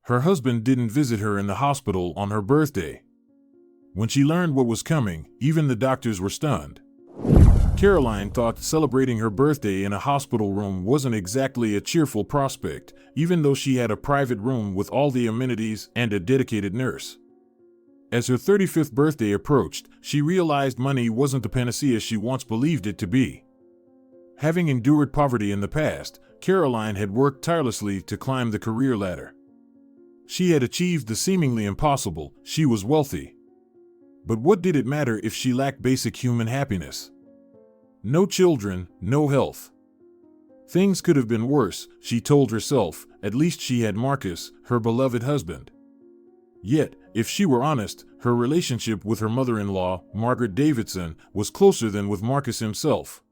Her husband didn't visit her in the hospital on her birthday. When she learned what was coming, even the doctors were stunned. Caroline thought celebrating her birthday in a hospital room wasn't exactly a cheerful prospect, even though she had a private room with all the amenities and a dedicated nurse. As her 35th birthday approached, she realized money wasn't the panacea she once believed it to be. Having endured poverty in the past, Caroline had worked tirelessly to climb the career ladder. She had achieved the seemingly impossible. She was wealthy. But what did it matter if she lacked basic human happiness? No children, no health. Things could have been worse, she told herself. At least she had Marcus, her beloved husband. Yet, if she were honest, her relationship with her mother-in-law, Margaret Davidson, was closer than with Marcus himself.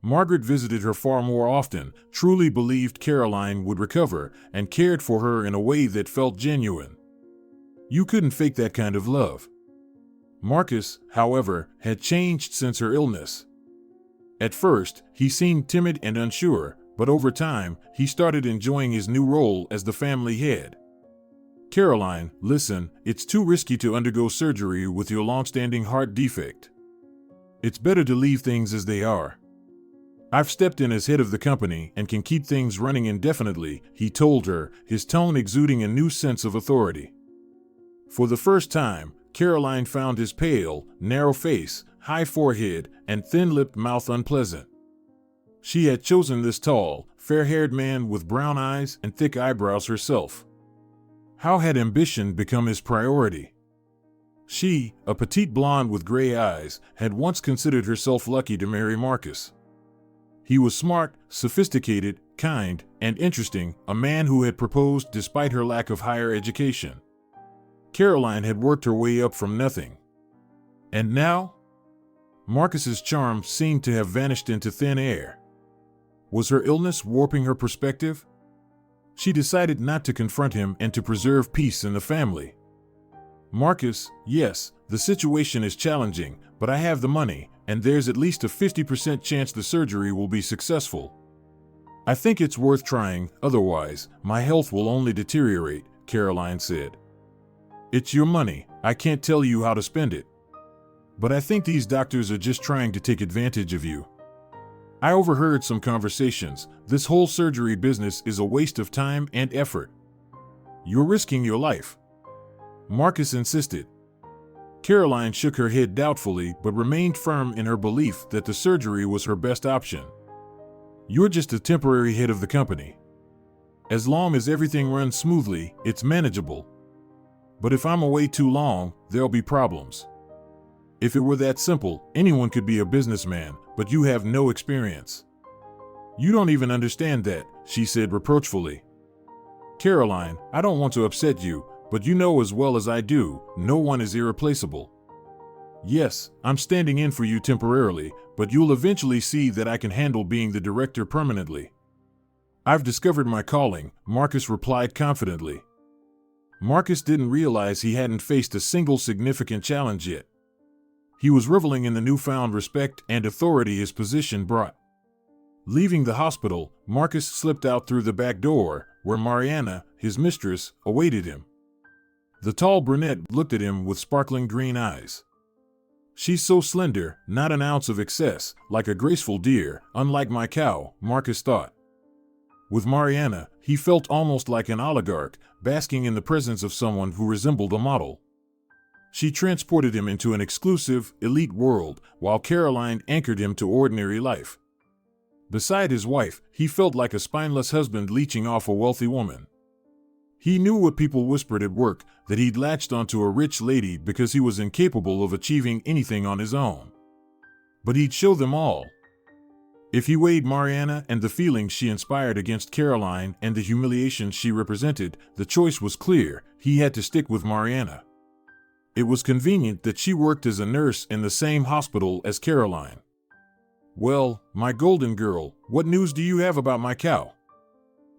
Margaret visited her far more often, truly believed Caroline would recover, and cared for her in a way that felt genuine. You couldn't fake that kind of love. Marcus, however, had changed since her illness. At first, he seemed timid and unsure, but over time, he started enjoying his new role as the family head. Caroline, listen, it's too risky to undergo surgery with your long-standing heart defect. It's better to leave things as they are. I've stepped in as head of the company and can keep things running indefinitely, he told her, his tone exuding a new sense of authority. For the first time, Caroline found his pale, narrow face, high forehead, and thin-lipped mouth unpleasant. She had chosen this tall, fair-haired man with brown eyes and thick eyebrows herself. How had ambition become his priority? She, a petite blonde with gray eyes, had once considered herself lucky to marry Marcus. He was smart, sophisticated, kind, and interesting, a man who had proposed despite her lack of higher education. Caroline had worked her way up from nothing. And now? Marcus's charm seemed to have vanished into thin air. Was her illness warping her perspective? She decided not to confront him and to preserve peace in the family. Marcus, yes, the situation is challenging, but I have the money, and there's at least a 50% chance the surgery will be successful. I think it's worth trying, otherwise, my health will only deteriorate, Caroline said. It's your money, I can't tell you how to spend it. But I think these doctors are just trying to take advantage of you. I overheard some conversations. This whole surgery business is a waste of time and effort. You're risking your life. Marcus insisted. Caroline shook her head doubtfully but remained firm in her belief that the surgery was her best option. You're just a temporary head of the company. As long as everything runs smoothly, it's manageable. But if I'm away too long, there'll be problems. If it were that simple, anyone could be a businessman, but you have no experience. You don't even understand that, she said reproachfully. Caroline, I don't want to upset you, but you know as well as I do, no one is irreplaceable. Yes, I'm standing in for you temporarily, but you'll eventually see that I can handle being the director permanently. I've discovered my calling, Marcus replied confidently. Marcus didn't realize he hadn't faced a single significant challenge yet. He was reveling in the newfound respect and authority his position brought. Leaving the hospital, Marcus slipped out through the back door, where Mariana, his mistress, awaited him. The tall brunette looked at him with sparkling green eyes. She's so slender, not an ounce of excess, like a graceful deer, unlike my cow, Marcus thought. With Mariana, he felt almost like an oligarch, basking in the presence of someone who resembled a model. She transported him into an exclusive, elite world, while Caroline anchored him to ordinary life. Beside his wife, he felt like a spineless husband leeching off a wealthy woman. He knew what people whispered at work, that he'd latched onto a rich lady because he was incapable of achieving anything on his own. But he'd show them all. If he weighed Mariana and the feelings she inspired against Caroline and the humiliation she represented, the choice was clear: he had to stick with Mariana. It was convenient that she worked as a nurse in the same hospital as Caroline. Well, my golden girl, what news do you have about my cow?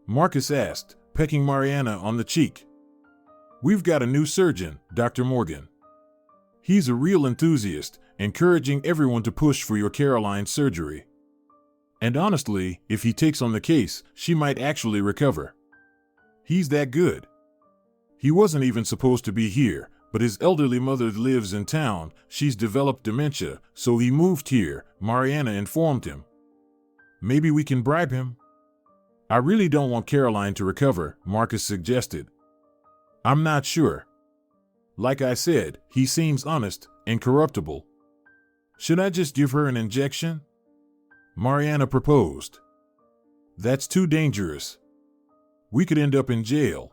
Marcus asked, pecking Mariana on the cheek. We've got a new surgeon, Dr. Morgan. He's a real enthusiast, encouraging everyone to push for your Caroline's surgery. And honestly, if he takes on the case, she might actually recover. He's that good. He wasn't even supposed to be here, but his elderly mother lives in town. She's developed dementia, so he moved here, Mariana informed him. Maybe we can bribe him? I really don't want Caroline to recover, Marcus suggested. I'm not sure. Like I said, he seems honest, incorruptible. Should I just give her an injection? Mariana proposed. That's too dangerous. We could end up in jail.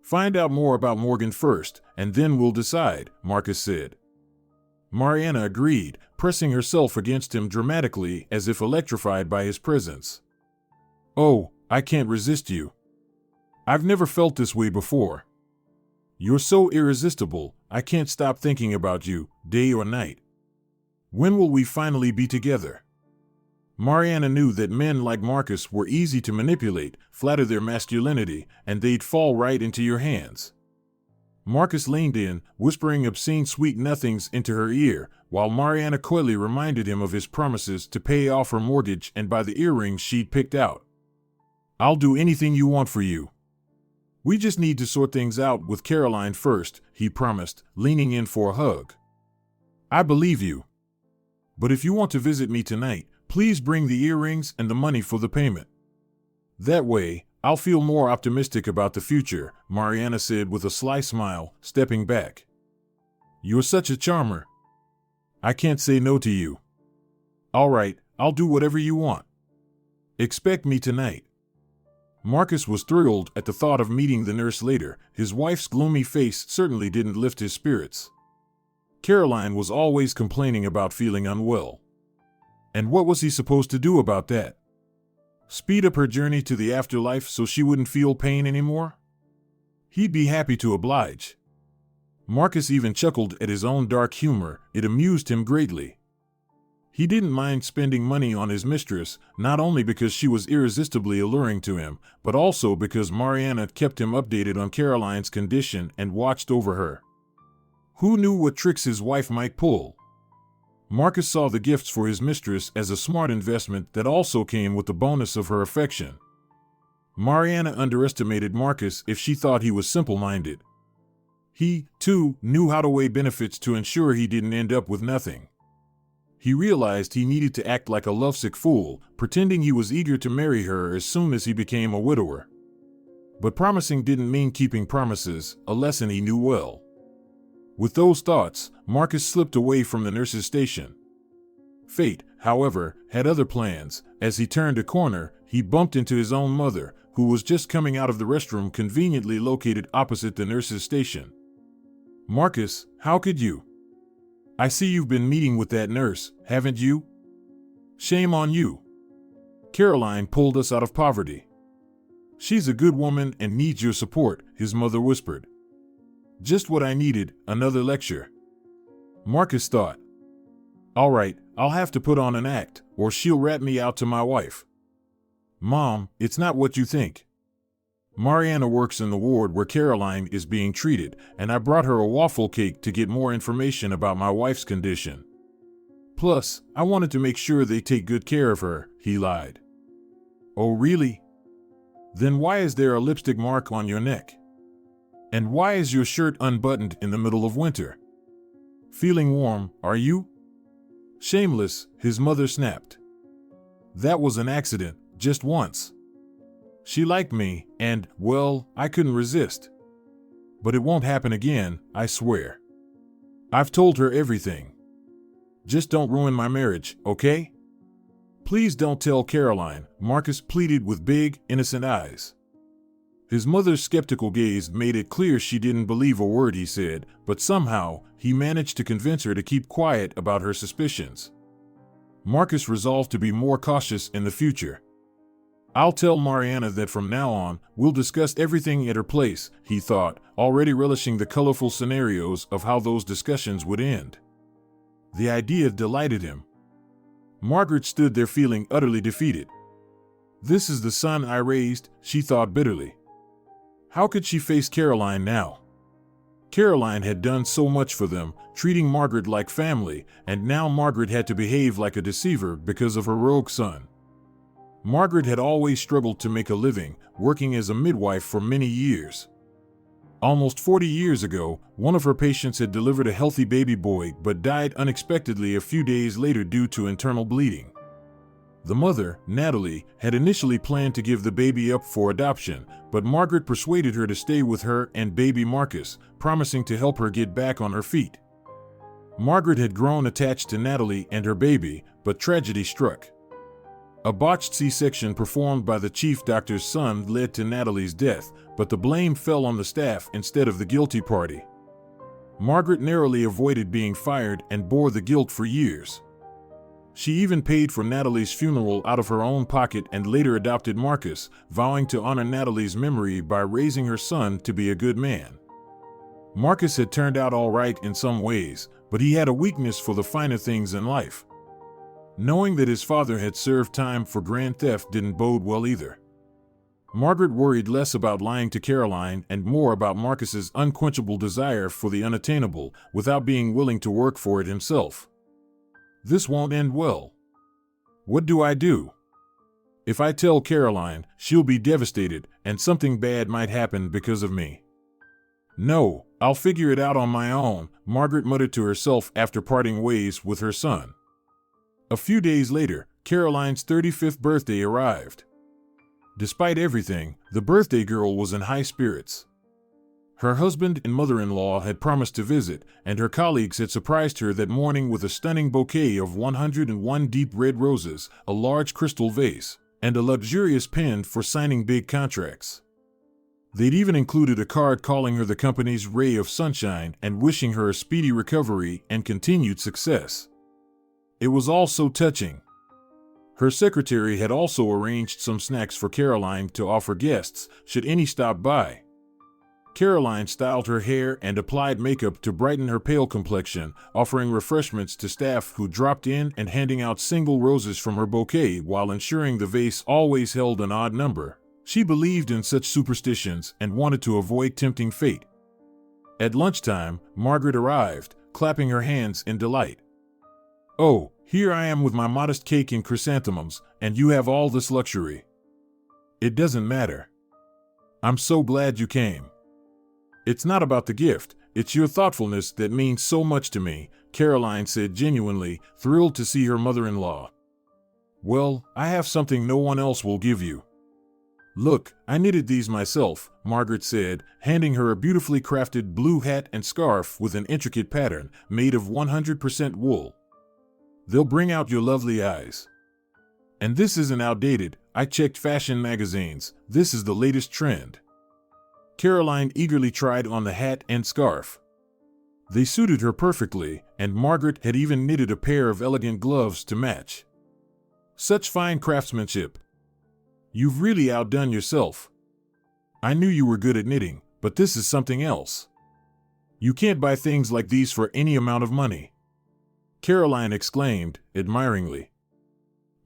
Find out more about Morgan first, and then we'll decide, Marcus said. Mariana agreed, pressing herself against him dramatically as if electrified by his presence. Oh, I can't resist you. I've never felt this way before. You're so irresistible, I can't stop thinking about you, day or night. When will we finally be together? Mariana knew that men like Marcus were easy to manipulate, flatter their masculinity, and they'd fall right into your hands. Marcus leaned in, whispering obscene sweet nothings into her ear, while Mariana coyly reminded him of his promises to pay off her mortgage and buy the earrings she'd picked out. I'll do anything you want for you. We just need to sort things out with Caroline first, he promised, leaning in for a hug. I believe you. But if you want to visit me tonight, please bring the earrings and the money for the payment. That way, I'll feel more optimistic about the future, Mariana said with a sly smile, stepping back. You're such a charmer. I can't say no to you. All right, I'll do whatever you want. Expect me tonight. Marcus was thrilled at the thought of meeting the nurse later. His wife's gloomy face certainly didn't lift his spirits. Caroline was always complaining about feeling unwell. And what was he supposed to do about that? Speed up her journey to the afterlife so she wouldn't feel pain anymore? He'd be happy to oblige. Marcus even chuckled at his own dark humor. It amused him greatly. He didn't mind spending money on his mistress, not only because she was irresistibly alluring to him, but also because Mariana kept him updated on Caroline's condition and watched over her. Who knew what tricks his wife might pull? Marcus saw the gifts for his mistress as a smart investment that also came with the bonus of her affection. Mariana underestimated Marcus if she thought he was simple-minded. He, too, knew how to weigh benefits to ensure he didn't end up with nothing. He realized he needed to act like a lovesick fool, pretending he was eager to marry her as soon as he became a widower. But promising didn't mean keeping promises, a lesson he knew well. With those thoughts, Marcus slipped away from the nurse's station. Fate, however, had other plans. As he turned a corner, he bumped into his own mother, who was just coming out of the restroom conveniently located opposite the nurse's station. Marcus, how could you? I see you've been meeting with that nurse, haven't you? Shame on you. Caroline pulled us out of poverty. She's a good woman and needs your support, his mother whispered. Just what I needed, another lecture. Marcus thought. All right, I'll have to put on an act, or she'll rat me out to my wife. Mom, it's not what you think. Mariana works in the ward where Caroline is being treated, and I brought her a waffle cake to get more information about my wife's condition. Plus, I wanted to make sure they take good care of her, he lied. Oh, really? Then why is there a lipstick mark on your neck? And why is your shirt unbuttoned in the middle of winter? Feeling warm, are you? Shameless, his mother snapped. That was an accident, just once. She liked me, and, well, I couldn't resist. But it won't happen again, I swear. I've told her everything. Just don't ruin my marriage, okay? Please don't tell Caroline, Marcus pleaded with big, innocent eyes. His mother's skeptical gaze made it clear she didn't believe a word he said, but somehow, he managed to convince her to keep quiet about her suspicions. Marcus resolved to be more cautious in the future. I'll tell Mariana that from now on, we'll discuss everything at her place, he thought, already relishing the colorful scenarios of how those discussions would end. The idea delighted him. Margaret stood there feeling utterly defeated. This is the son I raised, she thought bitterly. How could she face Caroline now? Caroline had done so much for them, treating Margaret like family, and now Margaret had to behave like a deceiver because of her rogue son. Margaret had always struggled to make a living, working as a midwife for many years. Almost 40 years ago, one of her patients had delivered a healthy baby boy but died unexpectedly a few days later due to internal bleeding. The mother, Natalie, had initially planned to give the baby up for adoption, but Margaret persuaded her to stay with her and baby Marcus, promising to help her get back on her feet. Margaret had grown attached to Natalie and her baby, but tragedy struck. A botched C-section performed by the chief doctor's son led to Natalie's death, but the blame fell on the staff instead of the guilty party. Margaret narrowly avoided being fired and bore the guilt for years. She even paid for Natalie's funeral out of her own pocket and later adopted Marcus, vowing to honor Natalie's memory by raising her son to be a good man. Marcus had turned out all right in some ways, but he had a weakness for the finer things in life. Knowing that his father had served time for grand theft didn't bode well either. Margaret worried less about lying to Caroline and more about Marcus's unquenchable desire for the unattainable without being willing to work for it himself. This won't end well. What do I do? If I tell Caroline, she'll be devastated and something bad might happen because of me. No, I'll figure it out on my own, Margaret muttered to herself after parting ways with her son. A few days later, Caroline's 35th birthday arrived. Despite everything, the birthday girl was in high spirits. Her husband and mother-in-law had promised to visit, and her colleagues had surprised her that morning with a stunning bouquet of 101 deep red roses, a large crystal vase, and a luxurious pen for signing big contracts. They'd even included a card calling her the company's ray of sunshine and wishing her a speedy recovery and continued success. It was all so touching. Her secretary had also arranged some snacks for Caroline to offer guests, should any stop by. Caroline styled her hair and applied makeup to brighten her pale complexion, offering refreshments to staff who dropped in and handing out single roses from her bouquet while ensuring the vase always held an odd number. She believed in such superstitions and wanted to avoid tempting fate. At lunchtime, Margaret arrived, clapping her hands in delight. "Oh, here I am with my modest cake and chrysanthemums, and you have all this luxury." "It doesn't matter. I'm so glad you came. It's not about the gift, it's your thoughtfulness that means so much to me," Caroline said genuinely, thrilled to see her mother-in-law. "Well, I have something no one else will give you." "Look, I knitted these myself," Margaret said, handing her a beautifully crafted blue hat and scarf with an intricate pattern made of 100% wool. "They'll bring out your lovely eyes. And this isn't outdated, I checked fashion magazines, this is the latest trend." Caroline eagerly tried on the hat and scarf. They suited her perfectly, and Margaret had even knitted a pair of elegant gloves to match. "Such fine craftsmanship. You've really outdone yourself. I knew you were good at knitting, but this is something else. You can't buy things like these for any amount of money," Caroline exclaimed, admiringly.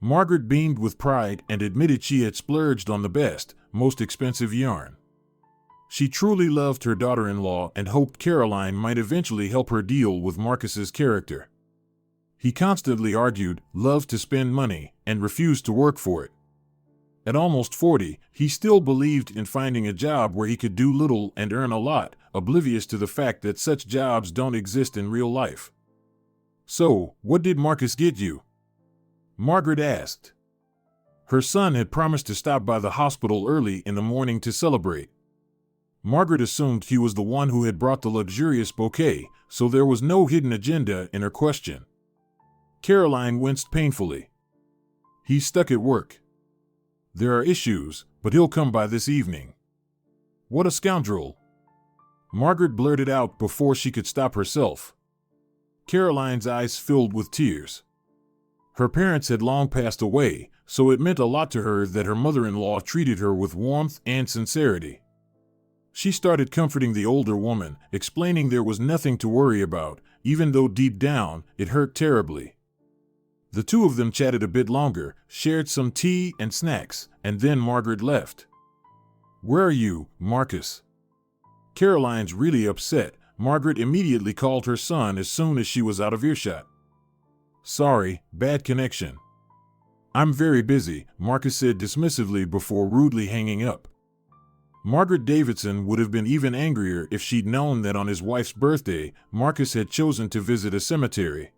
Margaret beamed with pride and admitted she had splurged on the best, most expensive yarn. She truly loved her daughter-in-law and hoped Caroline might eventually help her deal with Marcus's character. He constantly argued, loved to spend money, and refused to work for it. At almost 40, he still believed in finding a job where he could do little and earn a lot, oblivious to the fact that such jobs don't exist in real life. "So, what did Marcus get you?" Margaret asked. Her son had promised to stop by the hospital early in the morning to celebrate. Margaret assumed he was the one who had brought the luxurious bouquet, so there was no hidden agenda in her question. Caroline winced painfully. "He's stuck at work. There are issues, but he'll come by this evening." "What a scoundrel!" Margaret blurted out before she could stop herself. Caroline's eyes filled with tears. Her parents had long passed away, so it meant a lot to her that her mother-in-law treated her with warmth and sincerity. She started comforting the older woman, explaining there was nothing to worry about, even though deep down, it hurt terribly. The two of them chatted a bit longer, shared some tea and snacks, and then Margaret left. "Where are you, Marcus?" Caroline's really upset. Margaret immediately called her son as soon as she was out of earshot. "Sorry, bad connection." "I'm very busy," Marcus said dismissively before rudely hanging up. Margaret Davidson would have been even angrier if she'd known that on his wife's birthday, Marcus had chosen to visit a cemetery.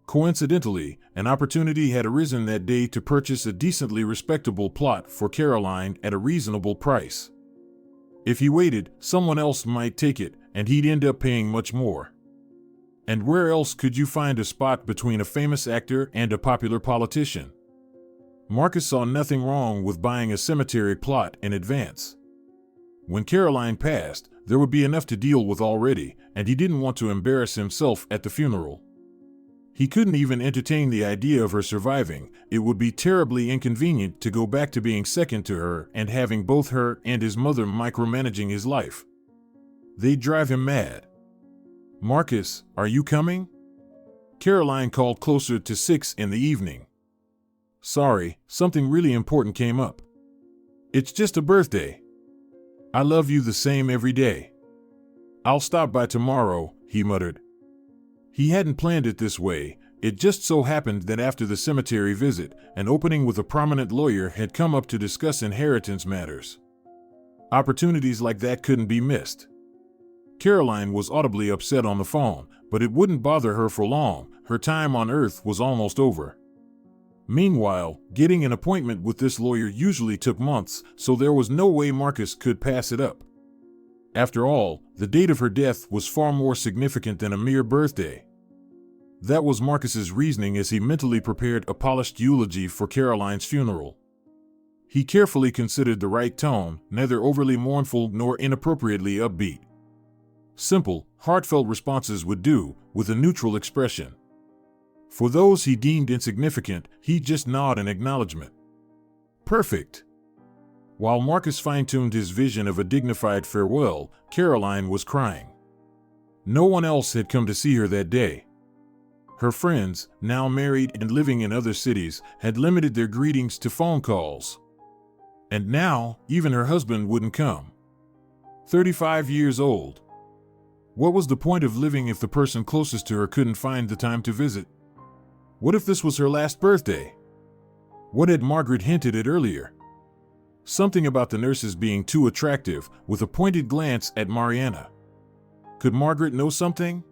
Coincidentally, an opportunity had arisen that day to purchase a decently respectable plot for Caroline at a reasonable price. If he waited, someone else might take it, and he'd end up paying much more. And where else could you find a spot between a famous actor and a popular politician? Marcus saw nothing wrong with buying a cemetery plot in advance. When Caroline passed, there would be enough to deal with already, and he didn't want to embarrass himself at the funeral. He couldn't even entertain the idea of her surviving. It would be terribly inconvenient to go back to being second to her and having both her and his mother micromanaging his life. They'd drive him mad. "Marcus, are you coming?" Caroline called closer to 6 in the evening. "Sorry, something really important came up." "It's just a birthday." "I love you the same every day." "I'll stop by tomorrow," he muttered. He hadn't planned it this way. It just so happened that after the cemetery visit, an opening with a prominent lawyer had come up to discuss inheritance matters. Opportunities like that couldn't be missed. Caroline was audibly upset on the phone, but it wouldn't bother her for long. Her time on Earth was almost over. Meanwhile, getting an appointment with this lawyer usually took months, so there was no way Marcus could pass it up. After all, the date of her death was far more significant than a mere birthday. That was Marcus's reasoning as he mentally prepared a polished eulogy for Caroline's funeral. He carefully considered the right tone, neither overly mournful nor inappropriately upbeat. Simple, heartfelt responses would do, with a neutral expression. For those he deemed insignificant, he'd just nod in acknowledgement. Perfect. While Marcus fine-tuned his vision of a dignified farewell, Caroline was crying. No one else had come to see her that day. Her friends, now married and living in other cities, had limited their greetings to phone calls. And now, even her husband wouldn't come. 35 years old. What was the point of living if the person closest to her couldn't find the time to visit? What if this was her last birthday? What had Margaret hinted at earlier? Something about the nurses being too attractive, with a pointed glance at Mariana. Could Margaret know something?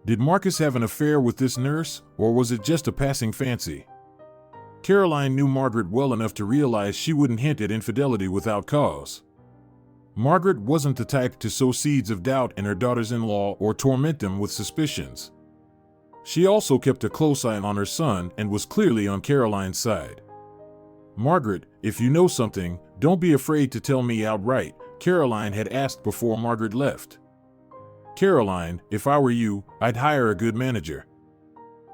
Did Marcus have an affair with this nurse, or was it just a passing fancy? Caroline knew Margaret well enough to realize she wouldn't hint at infidelity without cause. Margaret wasn't the type to sow seeds of doubt in her daughters-in-law or torment them with suspicions. She also kept a close eye on her son and was clearly on Caroline's side. "Margaret, if you know something, don't be afraid to tell me outright," Caroline had asked before Margaret left. "Caroline, if I were you, I'd hire a good manager.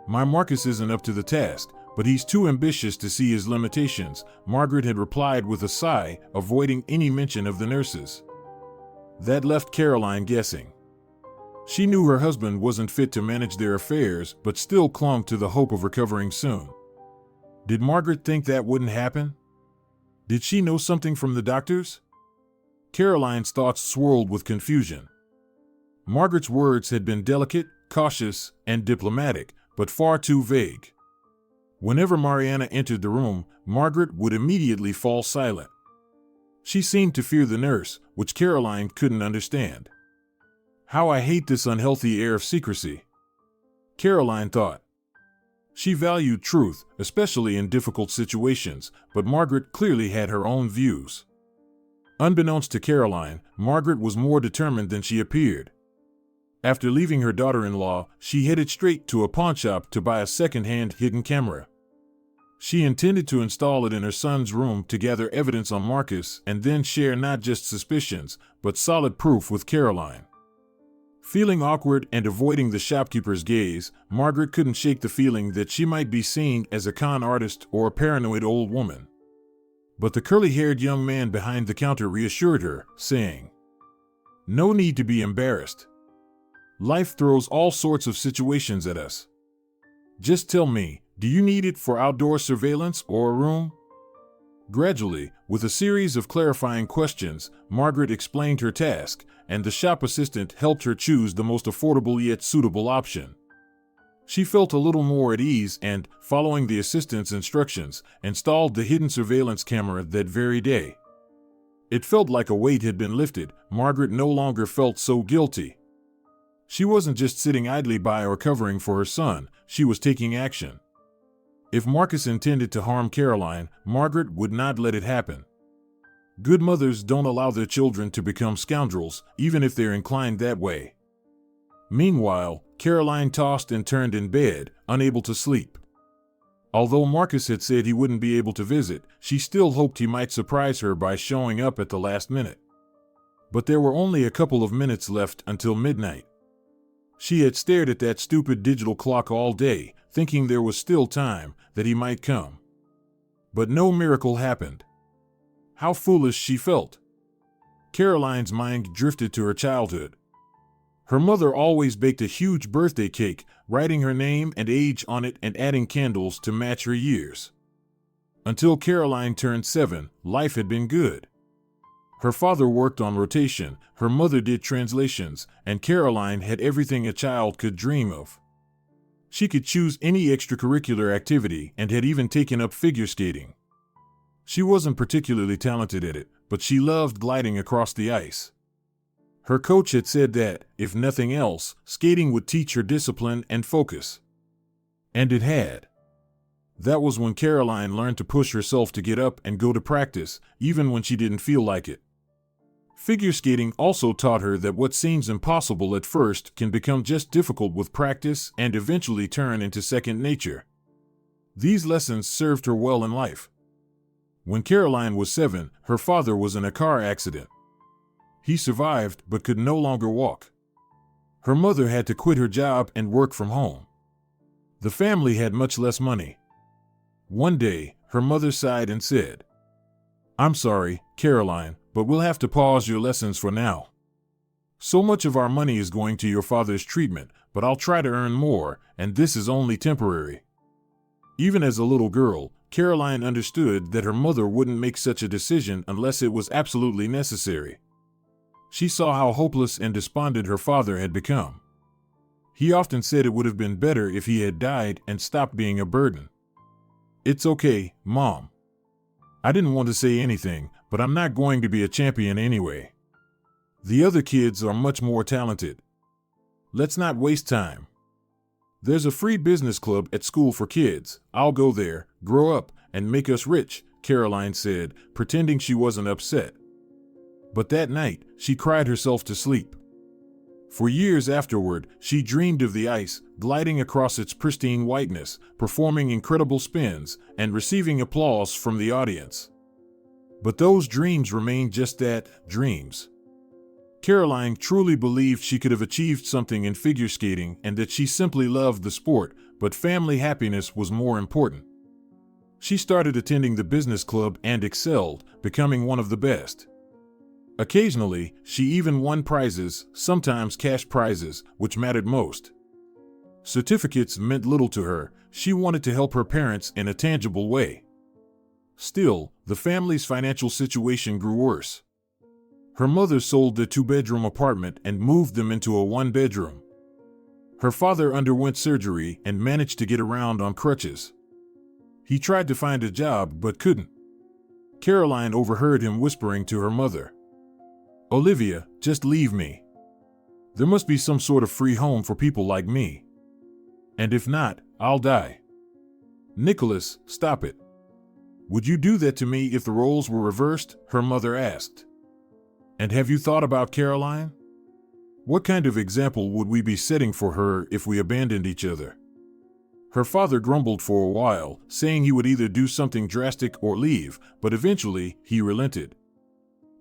My Marcus isn't up to the task, but he's too ambitious to see his limitations," Margaret had replied with a sigh, avoiding any mention of the nurses. That left Caroline guessing. She knew her husband wasn't fit to manage their affairs, but still clung to the hope of recovering soon. Did Margaret think that wouldn't happen? Did she know something from the doctors? Caroline's thoughts swirled with confusion. Margaret's words had been delicate, cautious, and diplomatic, but far too vague. Whenever Mariana entered the room, Margaret would immediately fall silent. She seemed to fear the nurse, which Caroline couldn't understand. "How I hate this unhealthy air of secrecy," Caroline thought. She valued truth, especially in difficult situations, but Margaret clearly had her own views. Unbeknownst to Caroline, Margaret was more determined than she appeared. After leaving her daughter-in-law, she headed straight to a pawnshop to buy a second-hand hidden camera. She intended to install it in her son's room to gather evidence on Marcus and then share not just suspicions, but solid proof with Caroline. Feeling awkward and avoiding the shopkeeper's gaze, Margaret couldn't shake the feeling that she might be seen as a con artist or a paranoid old woman. But the curly-haired young man behind the counter reassured her, saying, "No need to be embarrassed. Life throws all sorts of situations at us. Just tell me, do you need it for outdoor surveillance or a room?" Gradually, with a series of clarifying questions, Margaret explained her task, and the shop assistant helped her choose the most affordable yet suitable option. She felt a little more at ease and, following the assistant's instructions, installed the hidden surveillance camera that very day. It felt like a weight had been lifted. Margaret no longer felt so guilty. She wasn't just sitting idly by or covering for her son, she was taking action. If Marcus intended to harm Caroline, Margaret would not let it happen. Good mothers don't allow their children to become scoundrels, even if they're inclined that way. Meanwhile, Caroline tossed and turned in bed, unable to sleep. Although Marcus had said he wouldn't be able to visit, she still hoped he might surprise her by showing up at the last minute. But there were only a couple of minutes left until midnight. She had stared at that stupid digital clock all day, thinking there was still time, that he might come. But no miracle happened. How foolish she felt. Caroline's mind drifted to her childhood. Her mother always baked a huge birthday cake, writing her name and age on it and adding candles to match her years. Until Caroline turned 7, life had been good. Her father worked on rotation, her mother did translations, and Caroline had everything a child could dream of. She could choose any extracurricular activity and had even taken up figure skating. She wasn't particularly talented at it, but she loved gliding across the ice. Her coach had said that, if nothing else, skating would teach her discipline and focus. And it had. That was when Caroline learned to push herself to get up and go to practice, even when she didn't feel like it. Figure skating also taught her that what seems impossible at first can become just difficult with practice and eventually turn into second nature. These lessons served her well in life. When Caroline was 7, her father was in a car accident. He survived but could no longer walk. Her mother had to quit her job and work from home. The family had much less money. One day, her mother sighed and said, "I'm sorry, Caroline, but we'll have to pause your lessons for now. So much of our money is going to your father's treatment, but I'll try to earn more, and this is only temporary." Even as a little girl, Caroline understood that her mother wouldn't make such a decision unless it was absolutely necessary. She saw how hopeless and despondent her father had become. He often said it would have been better if he had died and stopped being a burden. "It's okay, Mom. I didn't want to say anything, but I'm not going to be a champion anyway. The other kids are much more talented. Let's not waste time. There's a free business club at school for kids. I'll go there, grow up, and make us rich," Caroline said, pretending she wasn't upset. But that night, she cried herself to sleep. For years afterward, she dreamed of the ice, gliding across its pristine whiteness, performing incredible spins, and receiving applause from the audience. But those dreams remained just that, dreams. Caroline truly believed she could have achieved something in figure skating and that she simply loved the sport, but family happiness was more important. She started attending the business club and excelled, becoming one of the best. Occasionally, she even won prizes, sometimes cash prizes, which mattered most. Certificates meant little to her. She wanted to help her parents in a tangible way. Still, the family's financial situation grew worse. Her mother sold their 2-bedroom apartment and moved them into a 1-bedroom. Her father underwent surgery and managed to get around on crutches. He tried to find a job but couldn't. Caroline overheard him whispering to her mother, "Olivia, just leave me. There must be some sort of free home for people like me. And if not, I'll die." "Nicholas, stop it. Would you do that to me if the roles were reversed?" her mother asked. "And have you thought about Caroline? What kind of example would we be setting for her if we abandoned each other?" Her father grumbled for a while, saying he would either do something drastic or leave, but eventually he relented.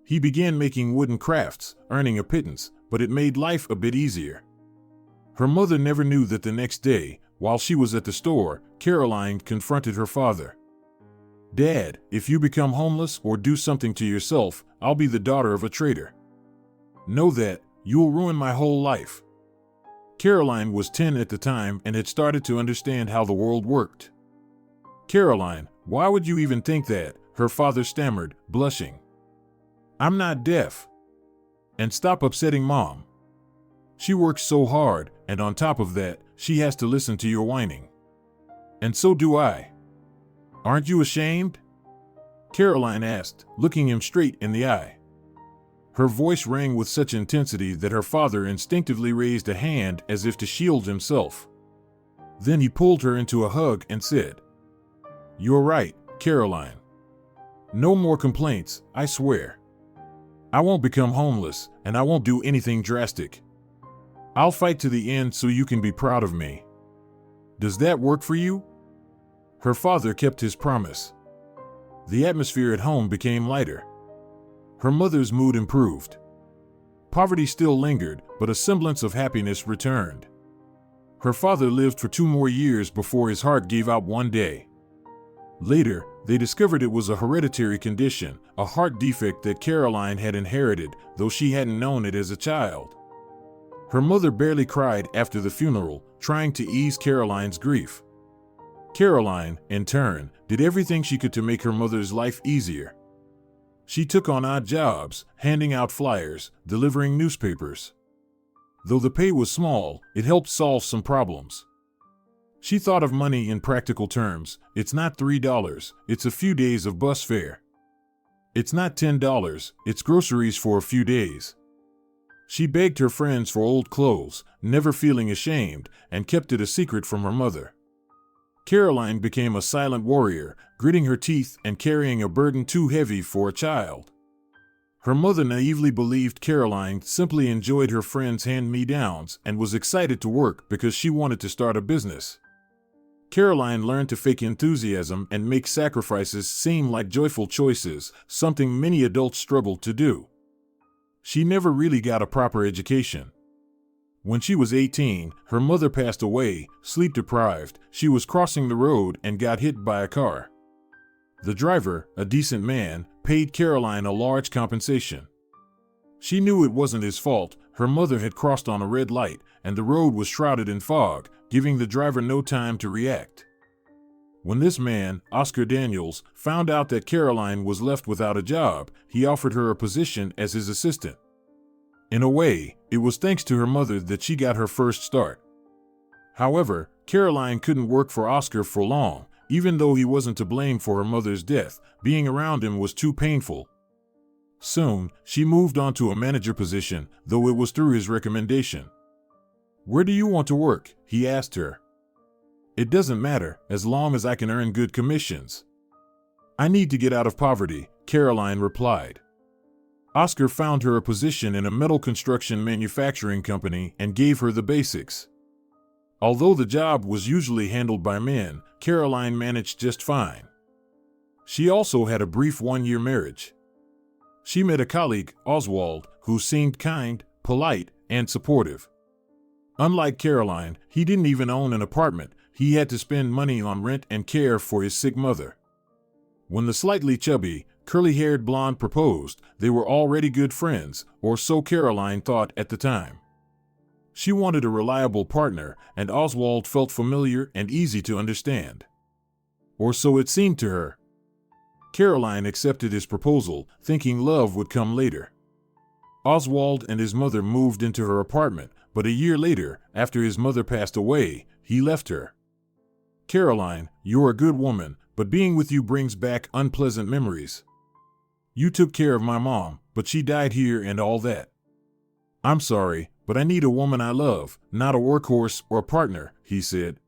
He began making wooden crafts, earning a pittance, but it made life a bit easier. Her mother never knew that the next day, while she was at the store, Caroline confronted her father. "Dad, if you become homeless or do something to yourself, I'll be the daughter of a traitor. Know that, you'll ruin my whole life." Caroline was 10 at the time and had started to understand how the world worked. "Caroline, why would you even think that?" her father stammered, blushing. "I'm not deaf. And stop upsetting Mom. She works so hard, and on top of that, she has to listen to your whining. And so do I. Aren't you ashamed?" Caroline asked, looking him straight in the eye. Her voice rang with such intensity that her father instinctively raised a hand as if to shield himself. Then he pulled her into a hug and said, "You're right, Caroline. No more complaints, I swear. I won't become homeless, and I won't do anything drastic. I'll fight to the end so you can be proud of me. Does that work for you?" Her father kept his promise. The atmosphere at home became lighter. Her mother's mood improved. Poverty still lingered, but a semblance of happiness returned. Her father lived for 2 more years before his heart gave out one day. Later, they discovered it was a hereditary condition, a heart defect that Caroline had inherited, though she hadn't known it as a child. Her mother barely cried after the funeral, trying to ease Caroline's grief. Caroline, in turn, did everything she could to make her mother's life easier. She took on odd jobs, handing out flyers, delivering newspapers. Though the pay was small, it helped solve some problems. She thought of money in practical terms. It's not $3, it's a few days of bus fare. It's not $10, it's groceries for a few days. She begged her friends for old clothes, never feeling ashamed, and kept it a secret from her mother. Caroline became a silent warrior, gritting her teeth and carrying a burden too heavy for a child. Her mother naively believed Caroline simply enjoyed her friends' hand-me-downs and was excited to work because she wanted to start a business. Caroline learned to fake enthusiasm and make sacrifices seem like joyful choices, something many adults struggle to do. She never really got a proper education. When she was 18, her mother passed away, sleep-deprived. She was crossing the road and got hit by a car. The driver, a decent man, paid Caroline a large compensation. She knew it wasn't his fault. Her mother had crossed on a red light, and the road was shrouded in fog, giving the driver no time to react. When this man, Oscar Daniels, found out that Caroline was left without a job, he offered her a position as his assistant. In a way, it was thanks to her mother that she got her first start. However, Caroline couldn't work for Oscar for long. Even though he wasn't to blame for her mother's death, being around him was too painful. Soon, she moved on to a manager position, though it was through his recommendation. "Where do you want to work?" he asked her. "It doesn't matter, as long as I can earn good commissions." "I need to get out of poverty," Caroline replied. Oscar found her a position in a metal construction manufacturing company and gave her the basics. Although the job was usually handled by men, Caroline managed just fine. She also had a brief 1-year marriage. She met a colleague, Oswald, who seemed kind, polite, and supportive. Unlike Caroline, he didn't even own an apartment. He had to spend money on rent and care for his sick mother. When the slightly chubby, curly-haired blonde proposed, they were already good friends, or so Caroline thought at the time. She wanted a reliable partner, and Oswald felt familiar and easy to understand. Or so it seemed to her. Caroline accepted his proposal, thinking love would come later. Oswald and his mother moved into her apartment, but a year later, after his mother passed away, he left her. "Caroline, you're a good woman, but being with you brings back unpleasant memories. You took care of my mom, but she died here and all that. I'm sorry, but I need a woman I love, not a workhorse or a partner," he said.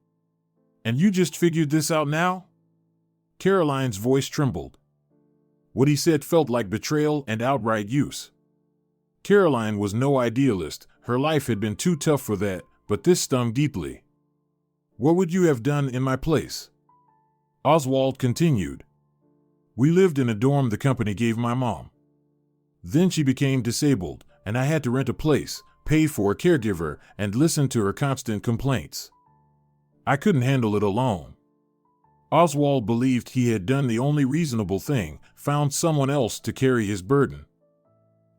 "And you just figured this out now?" Caroline's voice trembled. What he said felt like betrayal and outright use. Caroline was no idealist. Her life had been too tough for that, but this stung deeply. "What would you have done in my place?" Oswald continued. "We lived in a dorm the company gave my mom. Then she became disabled, and I had to rent a place, pay for a caregiver, and listen to her constant complaints. I couldn't handle it alone." Oswald believed he had done the only reasonable thing, found someone else to carry his burden.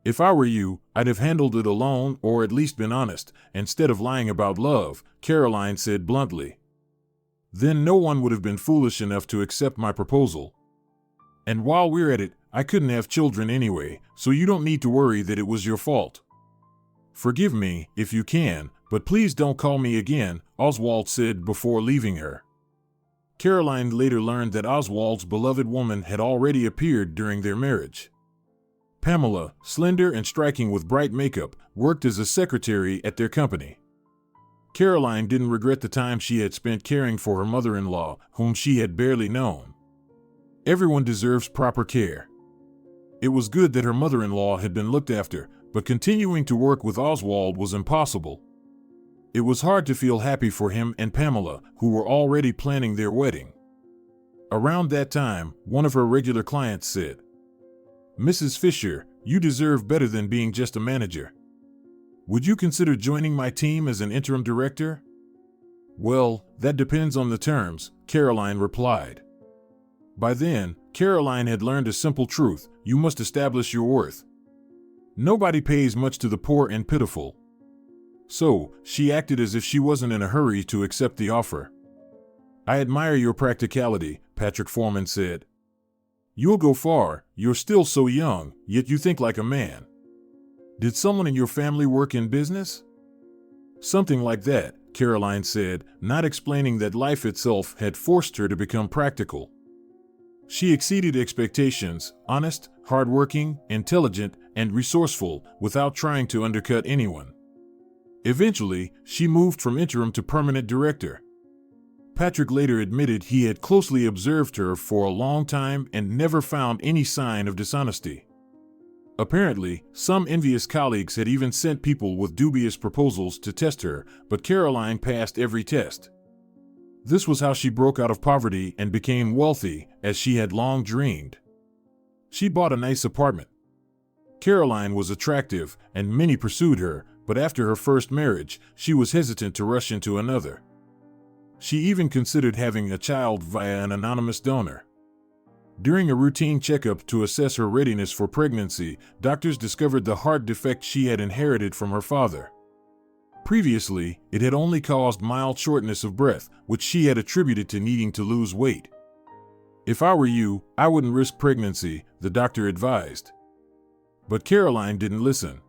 "If I were you, I'd have handled it alone or at least been honest, instead of lying about love," Caroline said bluntly. "Then no one would have been foolish enough to accept my proposal. And while we're at it, I couldn't have children anyway, so you don't need to worry that it was your fault. Forgive me, if you can, but please don't call me again," Oswald said before leaving her. Caroline later learned that Oswald's beloved woman had already appeared during their marriage. Pamela, slender and striking with bright makeup, worked as a secretary at their company. Caroline didn't regret the time she had spent caring for her mother-in-law, whom she had barely known. Everyone deserves proper care. It was good that her mother-in-law had been looked after, but continuing to work with Oswald was impossible. It was hard to feel happy for him and Pamela, who were already planning their wedding. Around that time, one of her regular clients said, "Mrs. Fisher, you deserve better than being just a manager. Would you consider joining my team as an interim director?" "Well, that depends on the terms," Caroline replied. By then, Caroline had learned a simple truth: you must establish your worth. Nobody pays much to the poor and pitiful. So, she acted as if she wasn't in a hurry to accept the offer. "I admire your practicality," Patrick Foreman said. "You'll go far, you're still so young, yet you think like a man. Did someone in your family work in business?" "Something like that," Caroline said, not explaining that life itself had forced her to become practical. She exceeded expectations, honest, hardworking, intelligent, and resourceful, without trying to undercut anyone. Eventually, she moved from interim to permanent director. Patrick later admitted he had closely observed her for a long time and never found any sign of dishonesty. Apparently, some envious colleagues had even sent people with dubious proposals to test her, but Caroline passed every test. This was how she broke out of poverty and became wealthy, as she had long dreamed. She bought a nice apartment. Caroline was attractive, and many pursued her, but after her first marriage, she was hesitant to rush into another. She even considered having a child via an anonymous donor. During a routine checkup to assess her readiness for pregnancy, doctors discovered the heart defect she had inherited from her father. Previously, it had only caused mild shortness of breath, which she had attributed to needing to lose weight. "If I were you, I wouldn't risk pregnancy," the doctor advised. But Caroline didn't listen.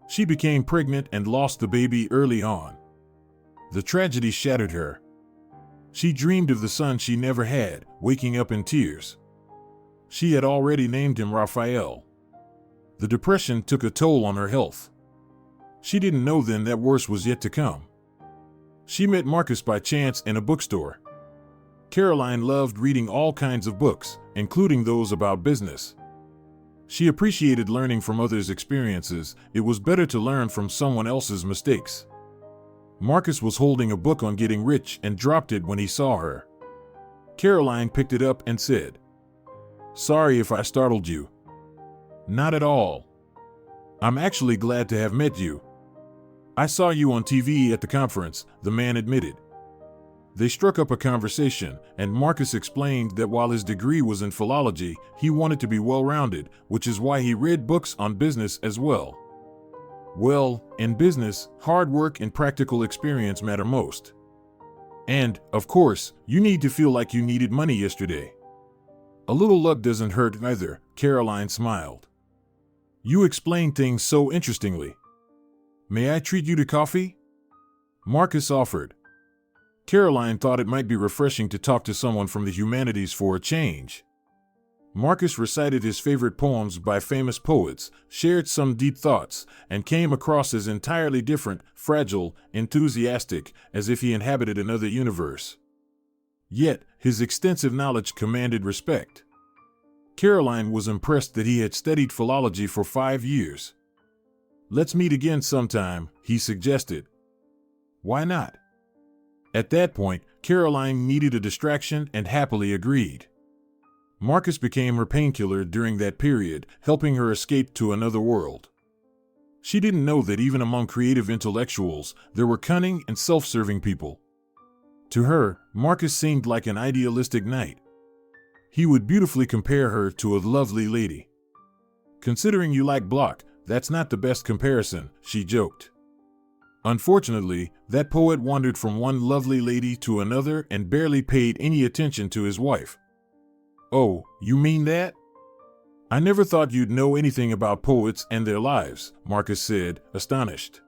She became pregnant and lost the baby early on. The tragedy shattered her. She dreamed of the son she never had, waking up in tears. She had already named him Raphael. The depression took a toll on her health. She didn't know then that worse was yet to come. She met Marcus by chance in a bookstore. Caroline loved reading all kinds of books, including those about business. She appreciated learning from others' experiences. It was better to learn from someone else's mistakes. Marcus was holding a book on getting rich and dropped it when he saw her. Caroline picked it up and said, "Sorry if I startled you." "Not at all. I'm actually glad to have met you. I saw you on TV at the conference," the man admitted. They struck up a conversation, and Marcus explained that while his degree was in philology, he wanted to be well-rounded, which is why he read books on business as well. Well, in business, hard work and practical experience matter most. And, of course, you need to feel like you needed money yesterday. A little luck doesn't hurt either, Caroline smiled. You explain things so interestingly. May I treat you to coffee? Marcus offered. Caroline thought it might be refreshing to talk to someone from the humanities for a change. Marcus recited his favorite poems by famous poets, shared some deep thoughts, and came across as entirely different, fragile, enthusiastic, as if he inhabited another universe. Yet, his extensive knowledge commanded respect. Caroline was impressed that he had studied philology for 5 years. Let's meet again sometime, he suggested. Why not? At that point, Caroline needed a distraction and happily agreed. Marcus became her painkiller during that period, helping her escape to another world. She didn't know that even among creative intellectuals, there were cunning and self-serving people. To her, Marcus seemed like an idealistic knight. He would beautifully compare her to a lovely lady. Considering you like Bloch, that's not the best comparison, she joked. Unfortunately, that poet wandered from one lovely lady to another and barely paid any attention to his wife. Oh, you mean that? I never thought you'd know anything about poets and their lives, Marcus said, astonished.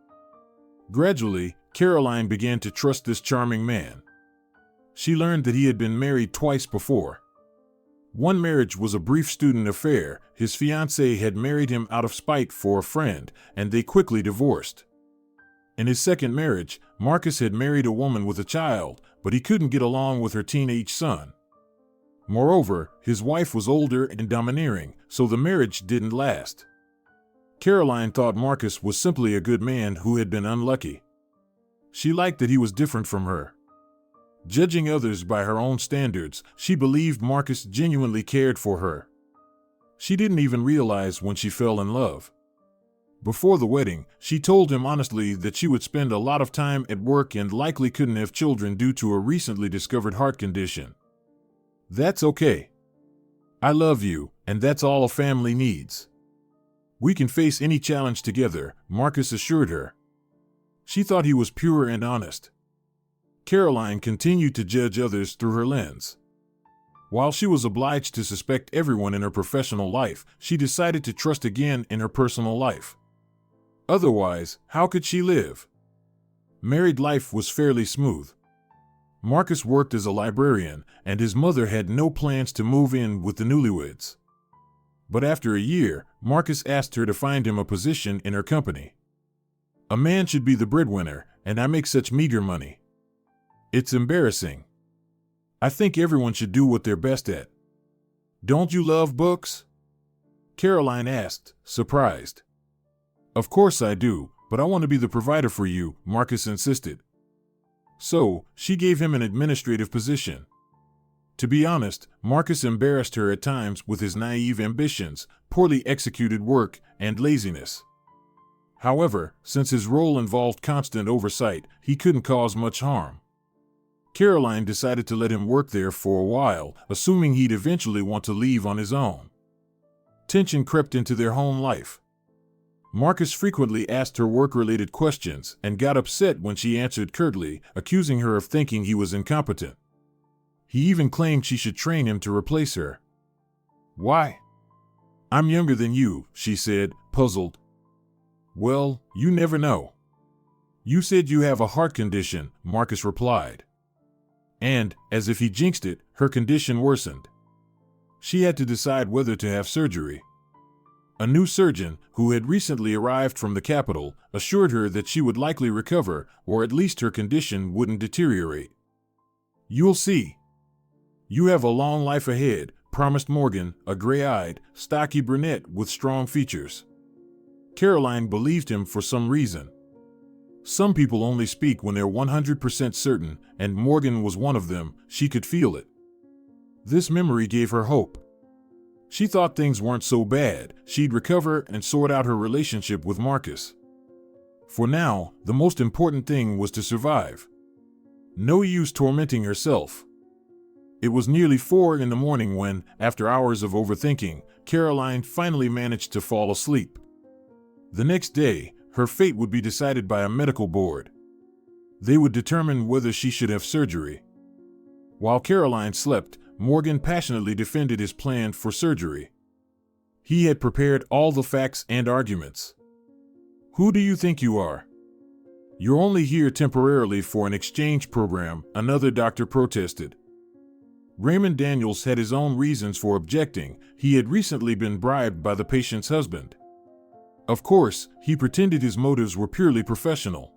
Gradually, Caroline began to trust this charming man. She learned that he had been married twice before. One marriage was a brief student affair. His fiancée had married him out of spite for a friend, and they quickly divorced. In his second marriage, Marcus had married a woman with a child, but he couldn't get along with her teenage son. Moreover, his wife was older and domineering, so the marriage didn't last. Caroline thought Marcus was simply a good man who had been unlucky. She liked that he was different from her. Judging others by her own standards, she believed Marcus genuinely cared for her. She didn't even realize when she fell in love. Before the wedding, she told him honestly that she would spend a lot of time at work and likely couldn't have children due to a recently discovered heart condition. "That's okay. I love you, and that's all a family needs. We can face any challenge together," Marcus assured her. She thought he was pure and honest. Caroline continued to judge others through her lens. While she was obliged to suspect everyone in her professional life, she decided to trust again in her personal life. Otherwise, how could she live? Married life was fairly smooth. Marcus worked as a librarian, and his mother had no plans to move in with the newlyweds. But after a year, Marcus asked her to find him a position in her company. "A man should be the breadwinner, and I make such meager money. It's embarrassing. I think everyone should do what they're best at." "Don't you love books?" Caroline asked, surprised. "Of course I do, but I want to be the provider for you," Marcus insisted. So, she gave him an administrative position. To be honest, Marcus embarrassed her at times with his naive ambitions, poorly executed work, and laziness. However, since his role involved constant oversight, he couldn't cause much harm. Caroline decided to let him work there for a while, assuming he'd eventually want to leave on his own. Tension crept into their home life. Marcus frequently asked her work-related questions and got upset when she answered curtly, accusing her of thinking he was incompetent. He even claimed she should train him to replace her. "Why?" "I'm younger than you," she said, puzzled. "Well, you never know." "You said you have a heart condition," Marcus replied. And, as if he jinxed it, her condition worsened. She had to decide whether to have surgery. A new surgeon, who had recently arrived from the capital, assured her that she would likely recover, or at least her condition wouldn't deteriorate. "You'll see. You have a long life ahead," promised Morgan, a gray-eyed, stocky brunette with strong features. Caroline believed him for some reason. Some people only speak when they're 100% certain, and Morgan was one of them. She could feel it. This memory gave her hope. She thought things weren't so bad. She'd recover and sort out her relationship with Marcus. For now, the most important thing was to survive. No use tormenting herself. It was nearly 4 in the morning when, after hours of overthinking, Caroline finally managed to fall asleep. The next day, her fate would be decided by a medical board. They would determine whether she should have surgery. While Caroline slept, Morgan passionately defended his plan for surgery. He had prepared all the facts and arguments. "Who do you think you are? You're only here temporarily for an exchange program," another doctor protested. Raymond Daniels had his own reasons for objecting. He had recently been bribed by the patient's husband. Of course, he pretended his motives were purely professional.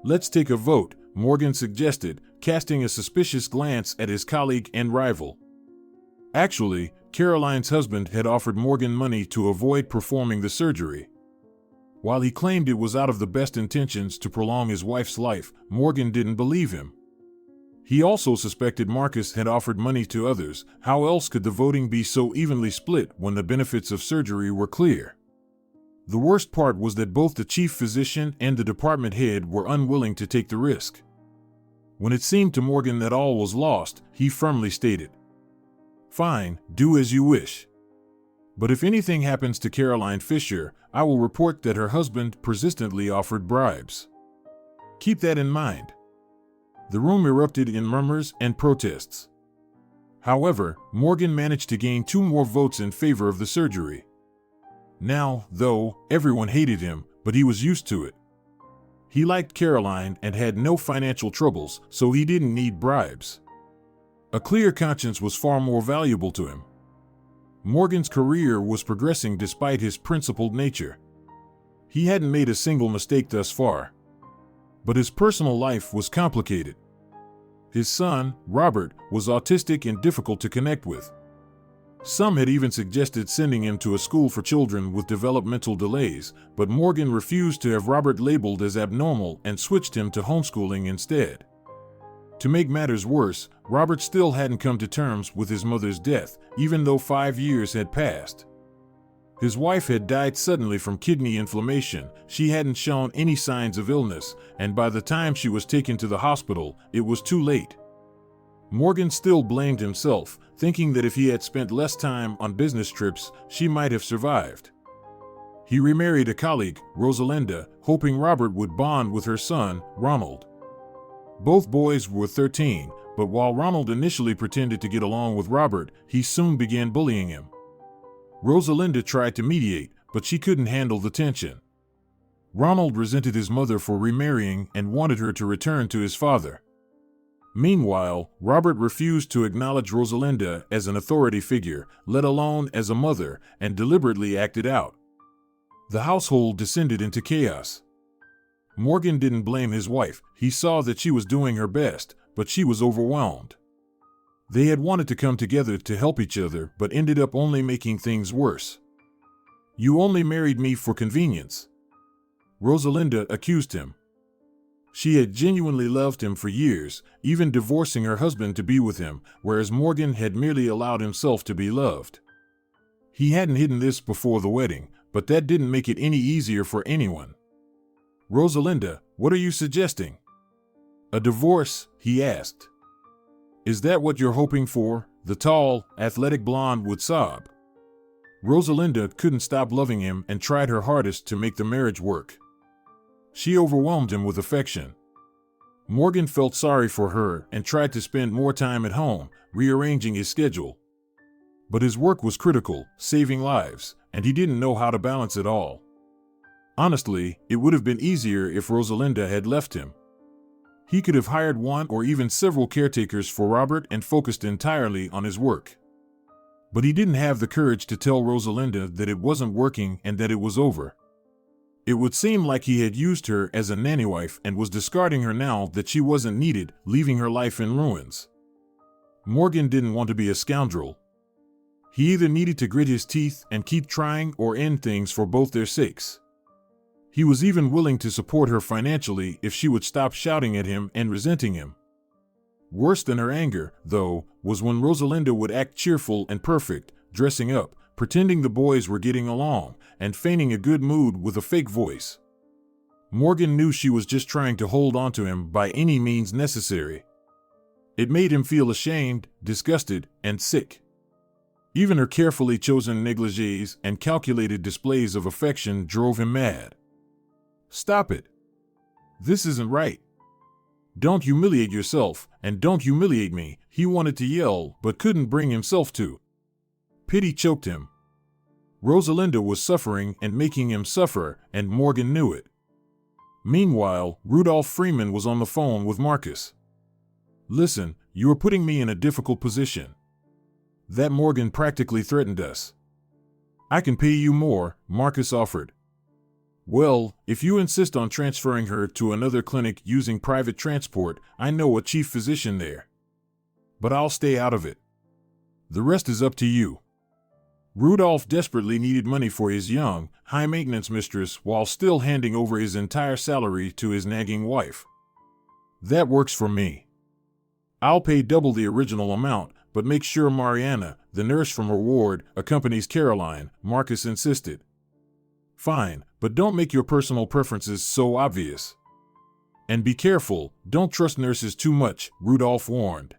"Let's take a vote," Morgan suggested, casting a suspicious glance at his colleague and rival. Actually, Caroline's husband had offered Morgan money to avoid performing the surgery. While he claimed it was out of the best intentions to prolong his wife's life, Morgan didn't believe him. He also suspected Marcus had offered money to others. How else could the voting be so evenly split when the benefits of surgery were clear? The worst part was that both the chief physician and the department head were unwilling to take the risk. When it seemed to Morgan that all was lost, he firmly stated, "Fine, do as you wish. But if anything happens to Caroline Fisher, I will report that her husband persistently offered bribes. Keep that in mind." The room erupted in murmurs and protests. However, Morgan managed to gain 2 more votes in favor of the surgery. Now, though, everyone hated him, but he was used to it. He liked Caroline and had no financial troubles, so he didn't need bribes. A clear conscience was far more valuable to him. Morgan's career was progressing despite his principled nature. He hadn't made a single mistake thus far. But his personal life was complicated. His son, Robert, was autistic and difficult to connect with. Some had even suggested sending him to a school for children with developmental delays, but Morgan refused to have Robert labeled as abnormal and switched him to homeschooling instead. To make matters worse, Robert still hadn't come to terms with his mother's death, even though 5 years had passed. His wife had died suddenly from kidney inflammation. She hadn't shown any signs of illness, and by the time she was taken to the hospital, it was too late. Morgan still blamed himself, thinking that if he had spent less time on business trips, she might have survived. He remarried a colleague, Rosalinda, hoping Robert would bond with her son, Ronald. Both boys were 13, but while Ronald initially pretended to get along with Robert, he soon began bullying him. Rosalinda tried to mediate, but she couldn't handle the tension. Ronald resented his mother for remarrying and wanted her to return to his father. Meanwhile, Robert refused to acknowledge Rosalinda as an authority figure, let alone as a mother, and deliberately acted out. The household descended into chaos. Morgan didn't blame his wife. He saw that she was doing her best, but she was overwhelmed. They had wanted to come together to help each other, but ended up only making things worse. "You only married me for convenience," Rosalinda accused him. She had genuinely loved him for years, even divorcing her husband to be with him, whereas Morgan had merely allowed himself to be loved. He hadn't hidden this before the wedding, but that didn't make it any easier for anyone. "Rosalinda, what are you suggesting?" "A divorce?" he asked. "Is that what you're hoping for?" the tall, athletic blonde would sob. Rosalinda couldn't stop loving him and tried her hardest to make the marriage work. She overwhelmed him with affection. Morgan felt sorry for her and tried to spend more time at home, rearranging his schedule. But his work was critical, saving lives, and he didn't know how to balance it all. Honestly, it would have been easier if Rosalinda had left him. He could have hired one or even several caretakers for Robert and focused entirely on his work. But he didn't have the courage to tell Rosalinda that it wasn't working and that it was over. It would seem like he had used her as a nanny wife and was discarding her now that she wasn't needed, leaving her life in ruins. Morgan didn't want to be a scoundrel. He either needed to grit his teeth and keep trying or end things for both their sakes. He was even willing to support her financially if she would stop shouting at him and resenting him. Worse than her anger, though, was when Rosalinda would act cheerful and perfect, dressing up, pretending the boys were getting along, and feigning a good mood with a fake voice. Morgan knew she was just trying to hold on to him by any means necessary. It made him feel ashamed, disgusted, and sick. Even her carefully chosen negligées and calculated displays of affection drove him mad. "Stop it. This isn't right. Don't humiliate yourself, and don't humiliate me," he wanted to yell, but couldn't bring himself to. Pity choked him. Rosalinda was suffering and making him suffer, and Morgan knew it. Meanwhile, Rudolph Freeman was on the phone with Marcus. "Listen, you are putting me in a difficult position. That Morgan practically threatened us." "I can pay you more," Marcus offered. "Well, if you insist on transferring her to another clinic using private transport, I know a chief physician there. But I'll stay out of it. The rest is up to you." Rudolph desperately needed money for his young, high-maintenance mistress while still handing over his entire salary to his nagging wife. "That works for me. I'll pay double the original amount, but make sure Mariana, the nurse from her ward, accompanies Caroline," Marcus insisted. "Fine, but don't make your personal preferences so obvious. And be careful, don't trust nurses too much," Rudolph warned.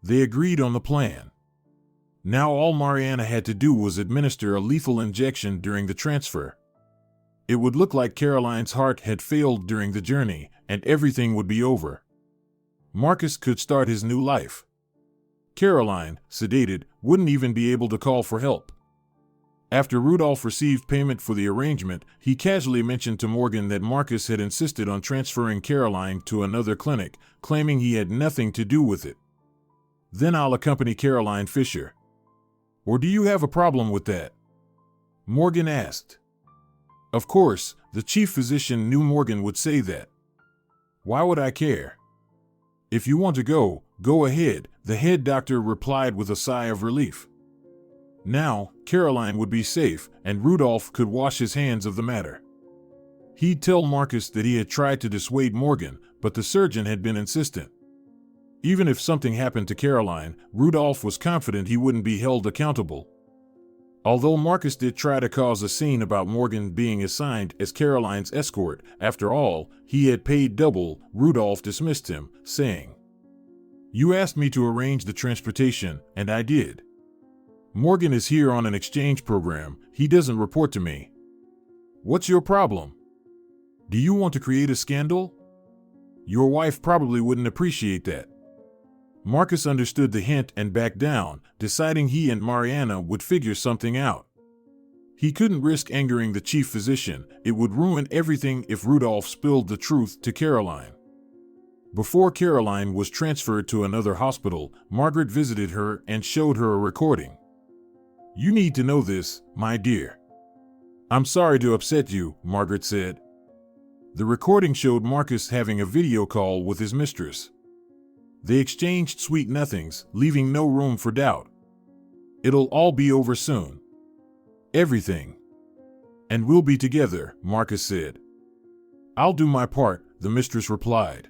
They agreed on the plan. Now all Mariana had to do was administer a lethal injection during the transfer. It would look like Caroline's heart had failed during the journey, and everything would be over. Marcus could start his new life. Caroline, sedated, wouldn't even be able to call for help. After Rudolph received payment for the arrangement, he casually mentioned to Morgan that Marcus had insisted on transferring Caroline to another clinic, claiming he had nothing to do with it. Then I'll accompany Caroline Fisher. Or do you have a problem with that? Morgan asked. Of course, the chief physician knew Morgan would say that. Why would I care? If you want to go, go ahead, the head doctor replied with a sigh of relief. Now, Caroline would be safe, and Rudolph could wash his hands of the matter. He'd tell Marcus that he had tried to dissuade Morgan, but the surgeon had been insistent. Even if something happened to Caroline, Rudolph was confident he wouldn't be held accountable. Although Marcus did try to cause a scene about Morgan being assigned as Caroline's escort, after all, he had paid double, Rudolph dismissed him, saying, "You asked me to arrange the transportation, and I did. Morgan is here on an exchange program, he doesn't report to me. What's your problem? Do you want to create a scandal? Your wife probably wouldn't appreciate that." Marcus understood the hint and backed down, deciding he and Mariana would figure something out. He couldn't risk angering the chief physician, it would ruin everything if Rudolph spilled the truth to Caroline. Before Caroline was transferred to another hospital, Margaret visited her and showed her a recording. "You need to know this, my dear." "I'm sorry to upset you," Margaret said. The recording showed Marcus having a video call with his mistress. They exchanged sweet nothings, leaving no room for doubt. "It'll all be over soon. Everything. And we'll be together," Marcus said. "I'll do my part," the mistress replied.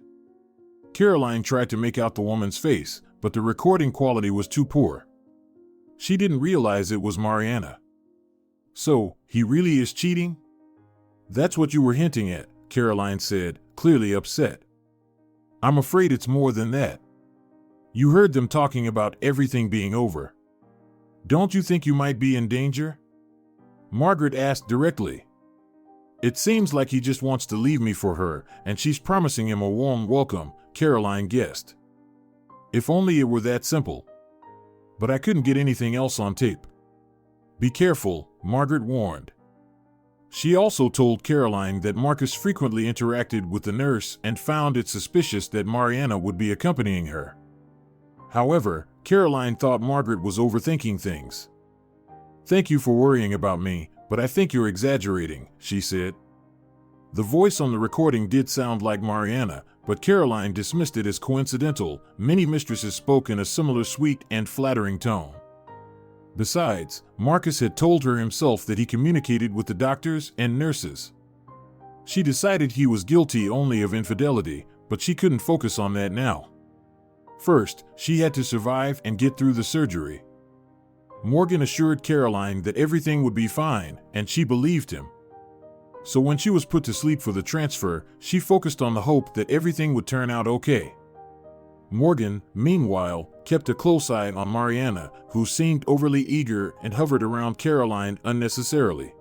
Caroline tried to make out the woman's face, but the recording quality was too poor. She didn't realize it was Mariana. "So, he really is cheating?" "That's what you were hinting at," Caroline said, clearly upset. "I'm afraid it's more than that. You heard them talking about everything being over. Don't you think you might be in danger?" Margaret asked directly. "It seems like he just wants to leave me for her, and she's promising him a warm welcome," Caroline guessed. "If only it were that simple. But I couldn't get anything else on tape." "Be careful," Margaret warned. She also told Caroline that Marcus frequently interacted with the nurse and found it suspicious that Mariana would be accompanying her. However, Caroline thought Margaret was overthinking things. "Thank you for worrying about me, but I think you're exaggerating," she said. The voice on the recording did sound like Mariana, but Caroline dismissed it as coincidental. Many mistresses spoke in a similar sweet and flattering tone. Besides, Marcus had told her himself that he communicated with the doctors and nurses. She decided he was guilty only of infidelity, but she couldn't focus on that now. First, she had to survive and get through the surgery. Morgan assured Caroline that everything would be fine, and she believed him. So when she was put to sleep for the transfer, she focused on the hope that everything would turn out okay. Morgan, meanwhile, kept a close eye on Mariana, who seemed overly eager and hovered around Caroline unnecessarily.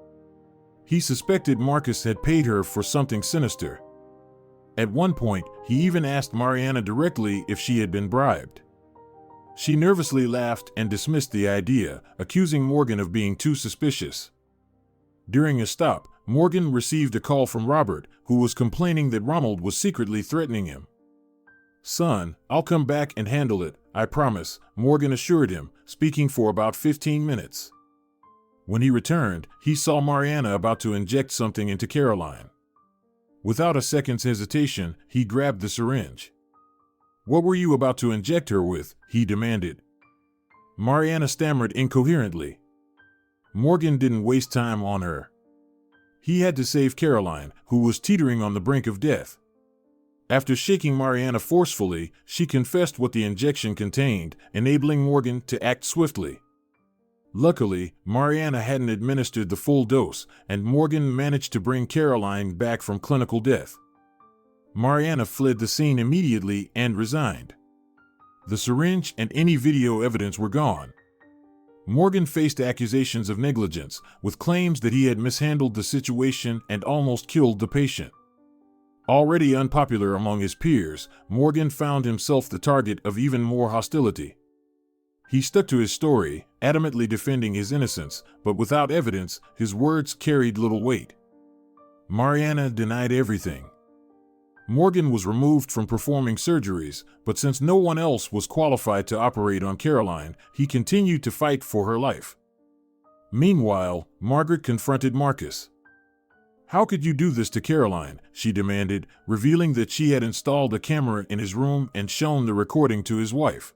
He suspected Marcus had paid her for something sinister. At one point, he even asked Mariana directly if she had been bribed. She nervously laughed and dismissed the idea, accusing Morgan of being too suspicious. During a stop, Morgan received a call from Robert, who was complaining that Ronald was secretly threatening him. "Son, I'll come back and handle it, I promise," Morgan assured him, speaking for about 15 minutes. When he returned, he saw Mariana about to inject something into Caroline. Without a second's hesitation, he grabbed the syringe. "What were you about to inject her with?" he demanded. Mariana stammered incoherently. Morgan didn't waste time on her. He had to save Caroline, who was teetering on the brink of death. After shaking Mariana forcefully, she confessed what the injection contained, enabling Morgan to act swiftly. Luckily, Mariana hadn't administered the full dose, and Morgan managed to bring Caroline back from clinical death. Mariana fled the scene immediately and resigned. The syringe and any video evidence were gone. Morgan faced accusations of negligence, with claims that he had mishandled the situation and almost killed the patient. Already unpopular among his peers, Morgan found himself the target of even more hostility. He stuck to his story, adamantly defending his innocence, but without evidence, his words carried little weight. Mariana denied everything. Morgan was removed from performing surgeries, but since no one else was qualified to operate on Caroline, he continued to fight for her life. Meanwhile, Margaret confronted Marcus. "How could you do this to Caroline?" she demanded, revealing that she had installed a camera in his room and shown the recording to his wife.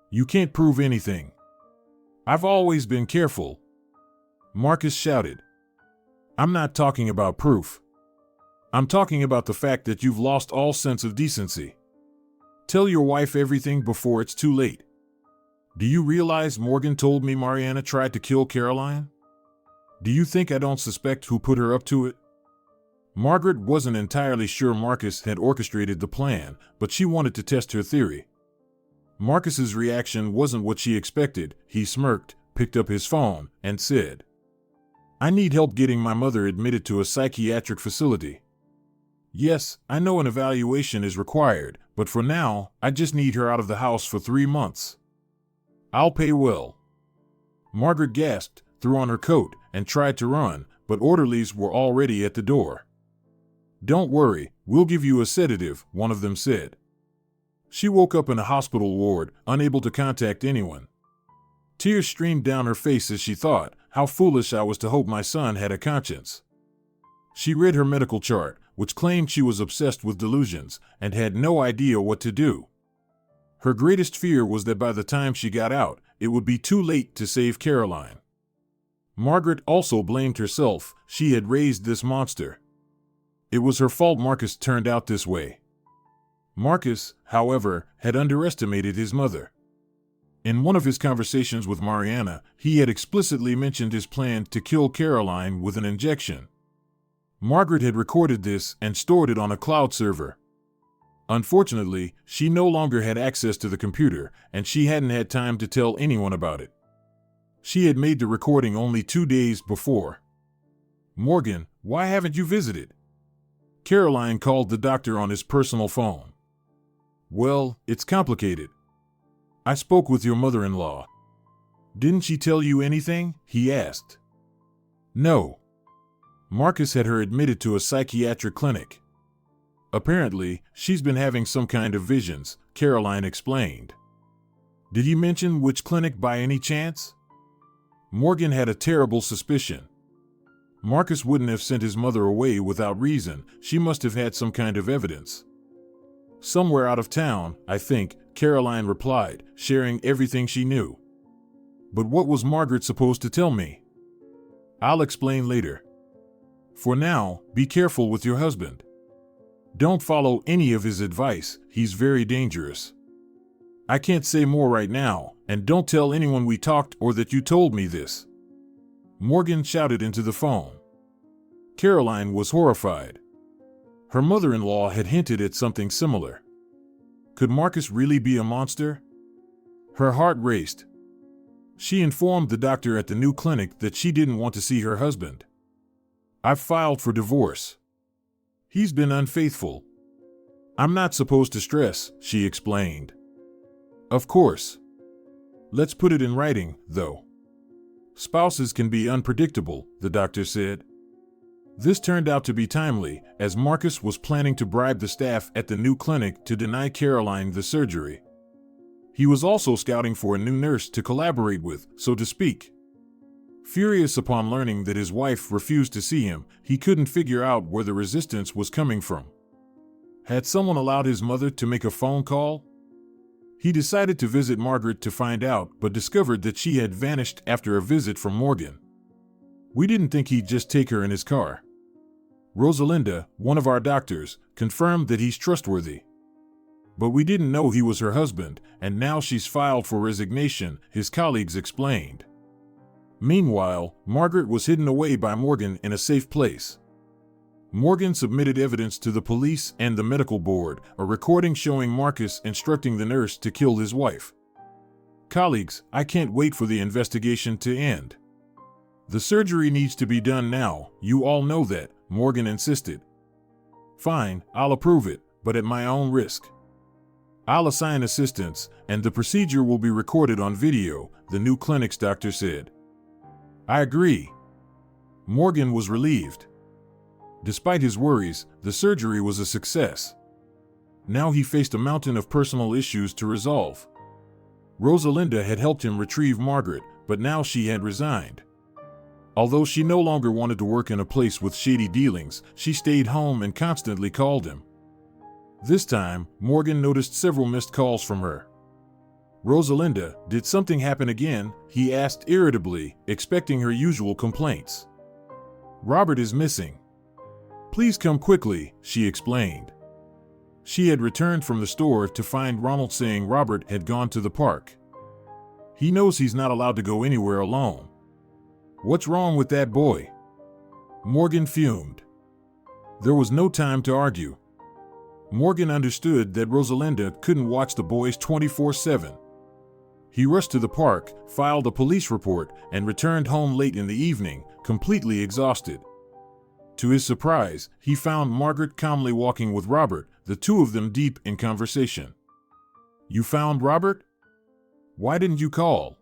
"You can't prove anything." "I've always been careful," Marcus shouted. "I'm not talking about proof. I'm talking about the fact that you've lost all sense of decency. Tell your wife everything before it's too late." "Do you realize Morgan told me Mariana tried to kill Caroline? Do you think I don't suspect who put her up to it?" Margaret wasn't entirely sure Marcus had orchestrated the plan, but she wanted to test her theory. Marcus's reaction wasn't what she expected. He smirked, picked up his phone, and said, "I need help getting my mother admitted to a psychiatric facility. Yes, I know an evaluation is required, but for now, I just need her out of the house for 3 months. I'll pay well." Margaret gasped, threw on her coat, and tried to run, but orderlies were already at the door. "Don't worry, we'll give you a sedative," one of them said. She woke up in a hospital ward, unable to contact anyone. Tears streamed down her face as she thought, "How foolish I was to hope my son had a conscience." She read her medical chart, which claimed she was obsessed with delusions, and had no idea what to do. Her greatest fear was that by the time she got out, it would be too late to save Caroline. Margaret also blamed herself. She had raised this monster. It was her fault Marcus turned out this way. Marcus, however, had underestimated his mother. In one of his conversations with Mariana, he had explicitly mentioned his plan to kill Caroline with an injection. Margaret had recorded this and stored it on a cloud server. Unfortunately, she no longer had access to the computer, and she hadn't had time to tell anyone about it. She had made the recording only 2 days before. "Morgan, why haven't you visited?" Caroline called the doctor on his personal phone. "Well, it's complicated. I spoke with your mother-in-law." "Didn't she tell you anything?" he asked. "No. Marcus had her admitted to a psychiatric clinic. Apparently, she's been having some kind of visions," Caroline explained. "Did he mention which clinic by any chance?" Morgan had a terrible suspicion. Marcus wouldn't have sent his mother away without reason. She must have had some kind of evidence. "Somewhere out of town, I think," Caroline replied, sharing everything she knew. "But what was Margaret supposed to tell me?" "I'll explain later. For now, be careful with your husband. Don't follow any of his advice, he's very dangerous. I can't say more right now, and don't tell anyone we talked or that you told me this." Morgan shouted into the phone. Caroline was horrified. Her mother-in-law had hinted at something similar. Could Marcus really be a monster? Her heart raced. She informed the doctor at the new clinic that she didn't want to see her husband. "I've filed for divorce. He's been unfaithful. I'm not supposed to stress," she explained. "Of course. Let's put it in writing, though. Spouses can be unpredictable," the doctor said. This turned out to be timely, as Marcus was planning to bribe the staff at the new clinic to deny Caroline the surgery. He was also scouting for a new nurse to collaborate with, so to speak. Furious upon learning that his wife refused to see him, he couldn't figure out where the resistance was coming from. Had someone allowed his mother to make a phone call? He decided to visit Margaret to find out, but discovered that she had vanished after a visit from Morgan. "We didn't think he'd just take her in his car. Rosalinda, one of our doctors, confirmed that he's trustworthy. But we didn't know he was her husband, and now she's filed for resignation," his colleagues explained. Meanwhile, Margaret was hidden away by Morgan in a safe place. Morgan submitted evidence to the police and the medical board, a recording showing Marcus instructing the nurse to kill his wife. "Colleagues, I can't wait for the investigation to end. The surgery needs to be done now, you all know that," Morgan insisted. "Fine, I'll approve it, but at my own risk. I'll assign assistants, and the procedure will be recorded on video," the new clinic's doctor said. "I agree." Morgan was relieved. Despite his worries, the surgery was a success. Now he faced a mountain of personal issues to resolve. Rosalinda had helped him retrieve Margaret, but now she had resigned. Although she no longer wanted to work in a place with shady dealings, she stayed home and constantly called him. This time, Morgan noticed several missed calls from her. "Rosalinda, did something happen again?" he asked irritably, expecting her usual complaints. "Robert is missing. Please come quickly," she explained. She had returned from the store to find Ronald saying Robert had gone to the park. He knows he's not allowed to go anywhere alone. "What's wrong with that boy?" Morgan fumed. There was no time to argue. Morgan understood that Rosalinda couldn't watch the boys 24/7. He rushed to the park, filed a police report, and returned home late in the evening, completely exhausted. To his surprise, he found Margaret calmly walking with Robert, the two of them deep in conversation. "You found Robert? Why didn't you call?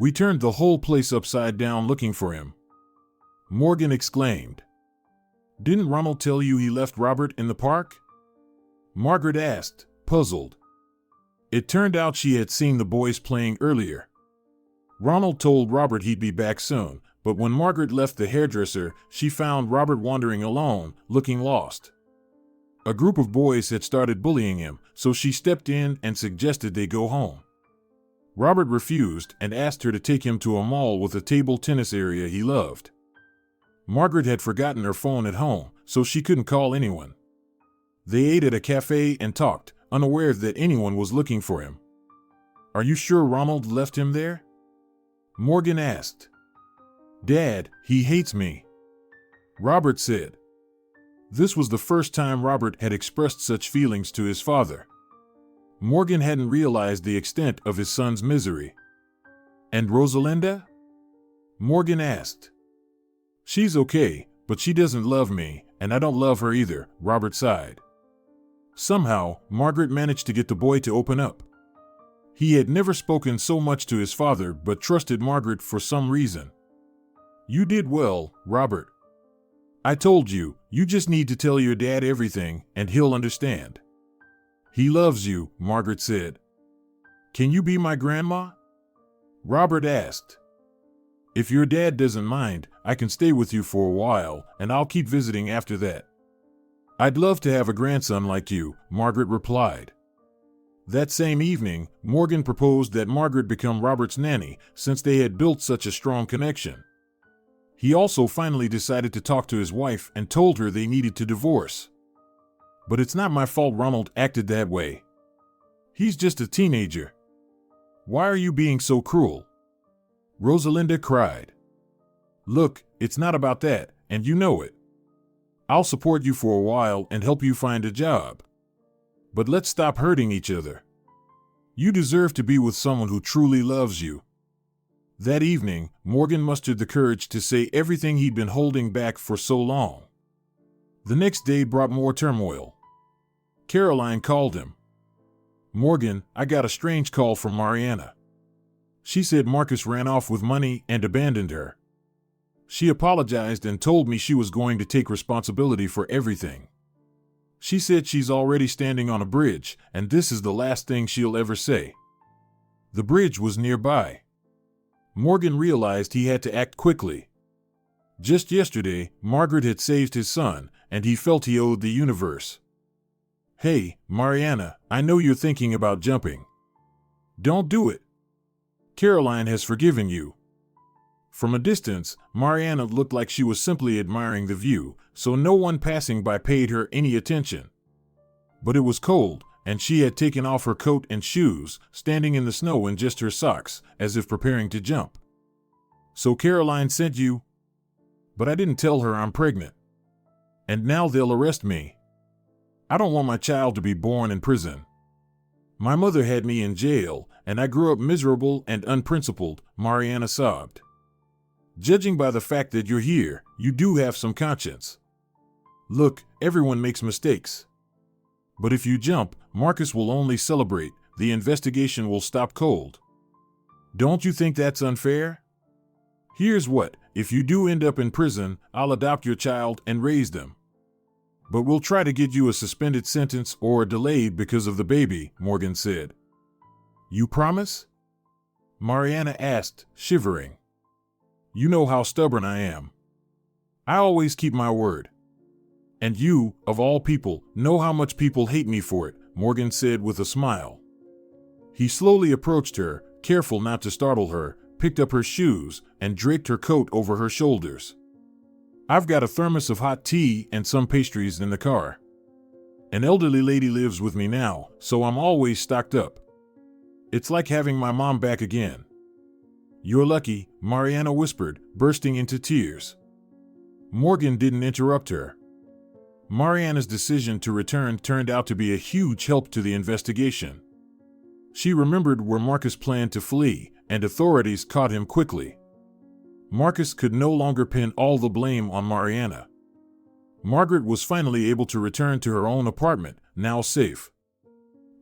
We turned the whole place upside down looking for him," Morgan exclaimed. "Didn't Ronald tell you he left Robert in the park?" Margaret asked, puzzled. It turned out she had seen the boys playing earlier. Ronald told Robert he'd be back soon, but when Margaret left the hairdresser, she found Robert wandering alone, looking lost. A group of boys had started bullying him, so she stepped in and suggested they go home. Robert refused and asked her to take him to a mall with a table tennis area he loved. Margaret had forgotten her phone at home, so she couldn't call anyone. They ate at a cafe and talked, unaware that anyone was looking for him. "Are you sure Ronald left him there?" Morgan asked. "Dad, he hates me," Robert said. This was the first time Robert had expressed such feelings to his father. Morgan hadn't realized the extent of his son's misery. "And Rosalinda?" Morgan asked. "She's okay, but she doesn't love me, and I don't love her either," Robert sighed. Somehow, Margaret managed to get the boy to open up. He had never spoken so much to his father but trusted Margaret for some reason. "You did well, Robert. I told you, you just need to tell your dad everything, and he'll understand." "He loves you," Margaret said. "Can you be my grandma?" Robert asked. "If your dad doesn't mind, I can stay with you for a while, and I'll keep visiting after that." "I'd love to have a grandson like you," Margaret replied. That same evening, Morgan proposed that Margaret become Robert's nanny, since they had built such a strong connection. He also finally decided to talk to his wife and told her they needed to divorce. "But it's not my fault Ronald acted that way. He's just a teenager. Why are you being so cruel?" Rosalinda cried. "Look, it's not about that, and you know it. I'll support you for a while and help you find a job. But let's stop hurting each other. You deserve to be with someone who truly loves you." That evening, Morgan mustered the courage to say everything he'd been holding back for so long. The next day brought more turmoil. Caroline called him. "Morgan, I got a strange call from Mariana. She said Marcus ran off with money and abandoned her. She apologized and told me she was going to take responsibility for everything. She said she's already standing on a bridge, and this is the last thing she'll ever say." The bridge was nearby. Morgan realized he had to act quickly. Just yesterday, Margaret had saved his son, and he felt he owed the universe. "Hey, Mariana, I know you're thinking about jumping. Don't do it. Caroline has forgiven you." From a distance, Mariana looked like she was simply admiring the view, so no one passing by paid her any attention. But it was cold, and she had taken off her coat and shoes, standing in the snow in just her socks, as if preparing to jump. "So Caroline sent you?" "But I didn't tell her I'm pregnant. And now they'll arrest me. I don't want my child to be born in prison. My mother had me in jail, and I grew up miserable and unprincipled," Mariana sobbed. "Judging by the fact that you're here, you do have some conscience. Look, everyone makes mistakes. But if you jump, Marcus will only celebrate, the investigation will stop cold. Don't you think that's unfair? Here's what, If you do end up in prison, I'll adopt your child and raise them. But we'll try to get you a suspended sentence or a delayed because of the baby, Morgan said. You promise? Mariana asked, shivering. You know how stubborn I am. I always keep my word. And you, of all people, know how much people hate me for it, Morgan said with a smile. He slowly approached her, careful not to startle her, picked up her shoes, and draped her coat over her shoulders. I've got a thermos of hot tea and some pastries in the car. An elderly lady lives with me now, so I'm always stocked up. It's like having my mom back again. You're lucky, Mariana whispered, bursting into tears. Morgan didn't interrupt her. Mariana's decision to return turned out to be a huge help to the investigation. She remembered where Marcus planned to flee, and authorities caught him quickly. Marcus could no longer pin all the blame on Mariana. Margaret was finally able to return to her own apartment, now safe.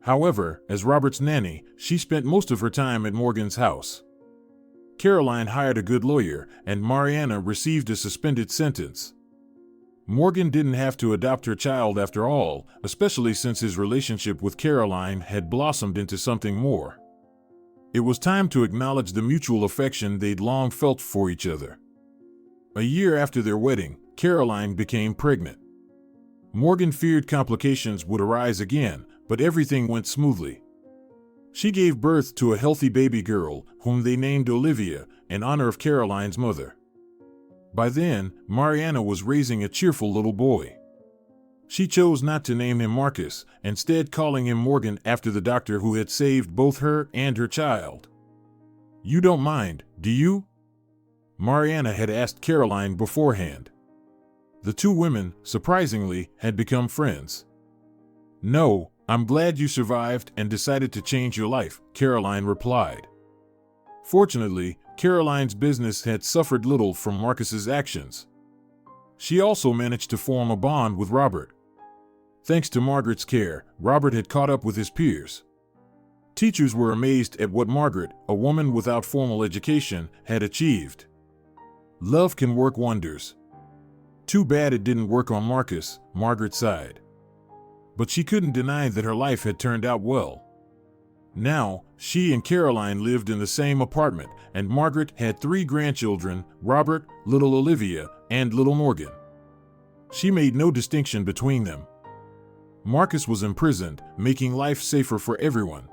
However, as Robert's nanny, she spent most of her time at Morgan's house. Caroline hired a good lawyer, and Mariana received a suspended sentence. Morgan didn't have to adopt her child after all, especially since his relationship with Caroline had blossomed into something more. It was time to acknowledge the mutual affection they'd long felt for each other. A year after their wedding, Caroline became pregnant. Morgan feared complications would arise again, but everything went smoothly. She gave birth to a healthy baby girl, whom they named Olivia, in honor of Caroline's mother. By then, Mariana was raising a cheerful little boy. She chose not to name him Marcus, instead calling him Morgan after the doctor who had saved both her and her child. You don't mind, do you? Mariana had asked Caroline beforehand. The two women, surprisingly, had become friends. No, I'm glad you survived and decided to change your life, Caroline replied. Fortunately, Caroline's business had suffered little from Marcus's actions. She also managed to form a bond with Robert. Thanks to Margaret's care, Robert had caught up with his peers. Teachers were amazed at what Margaret, a woman without formal education, had achieved. Love can work wonders. Too bad it didn't work on Marcus, Margaret sighed. But she couldn't deny that her life had turned out well. Now, she and Caroline lived in the same apartment, and Margaret had 3 grandchildren, Robert, little Olivia, and little Morgan. She made no distinction between them. Marcus was imprisoned, making life safer for everyone.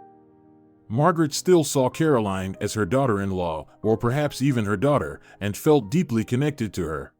Margaret still saw Caroline as her daughter-in-law, or perhaps even her daughter, and felt deeply connected to her.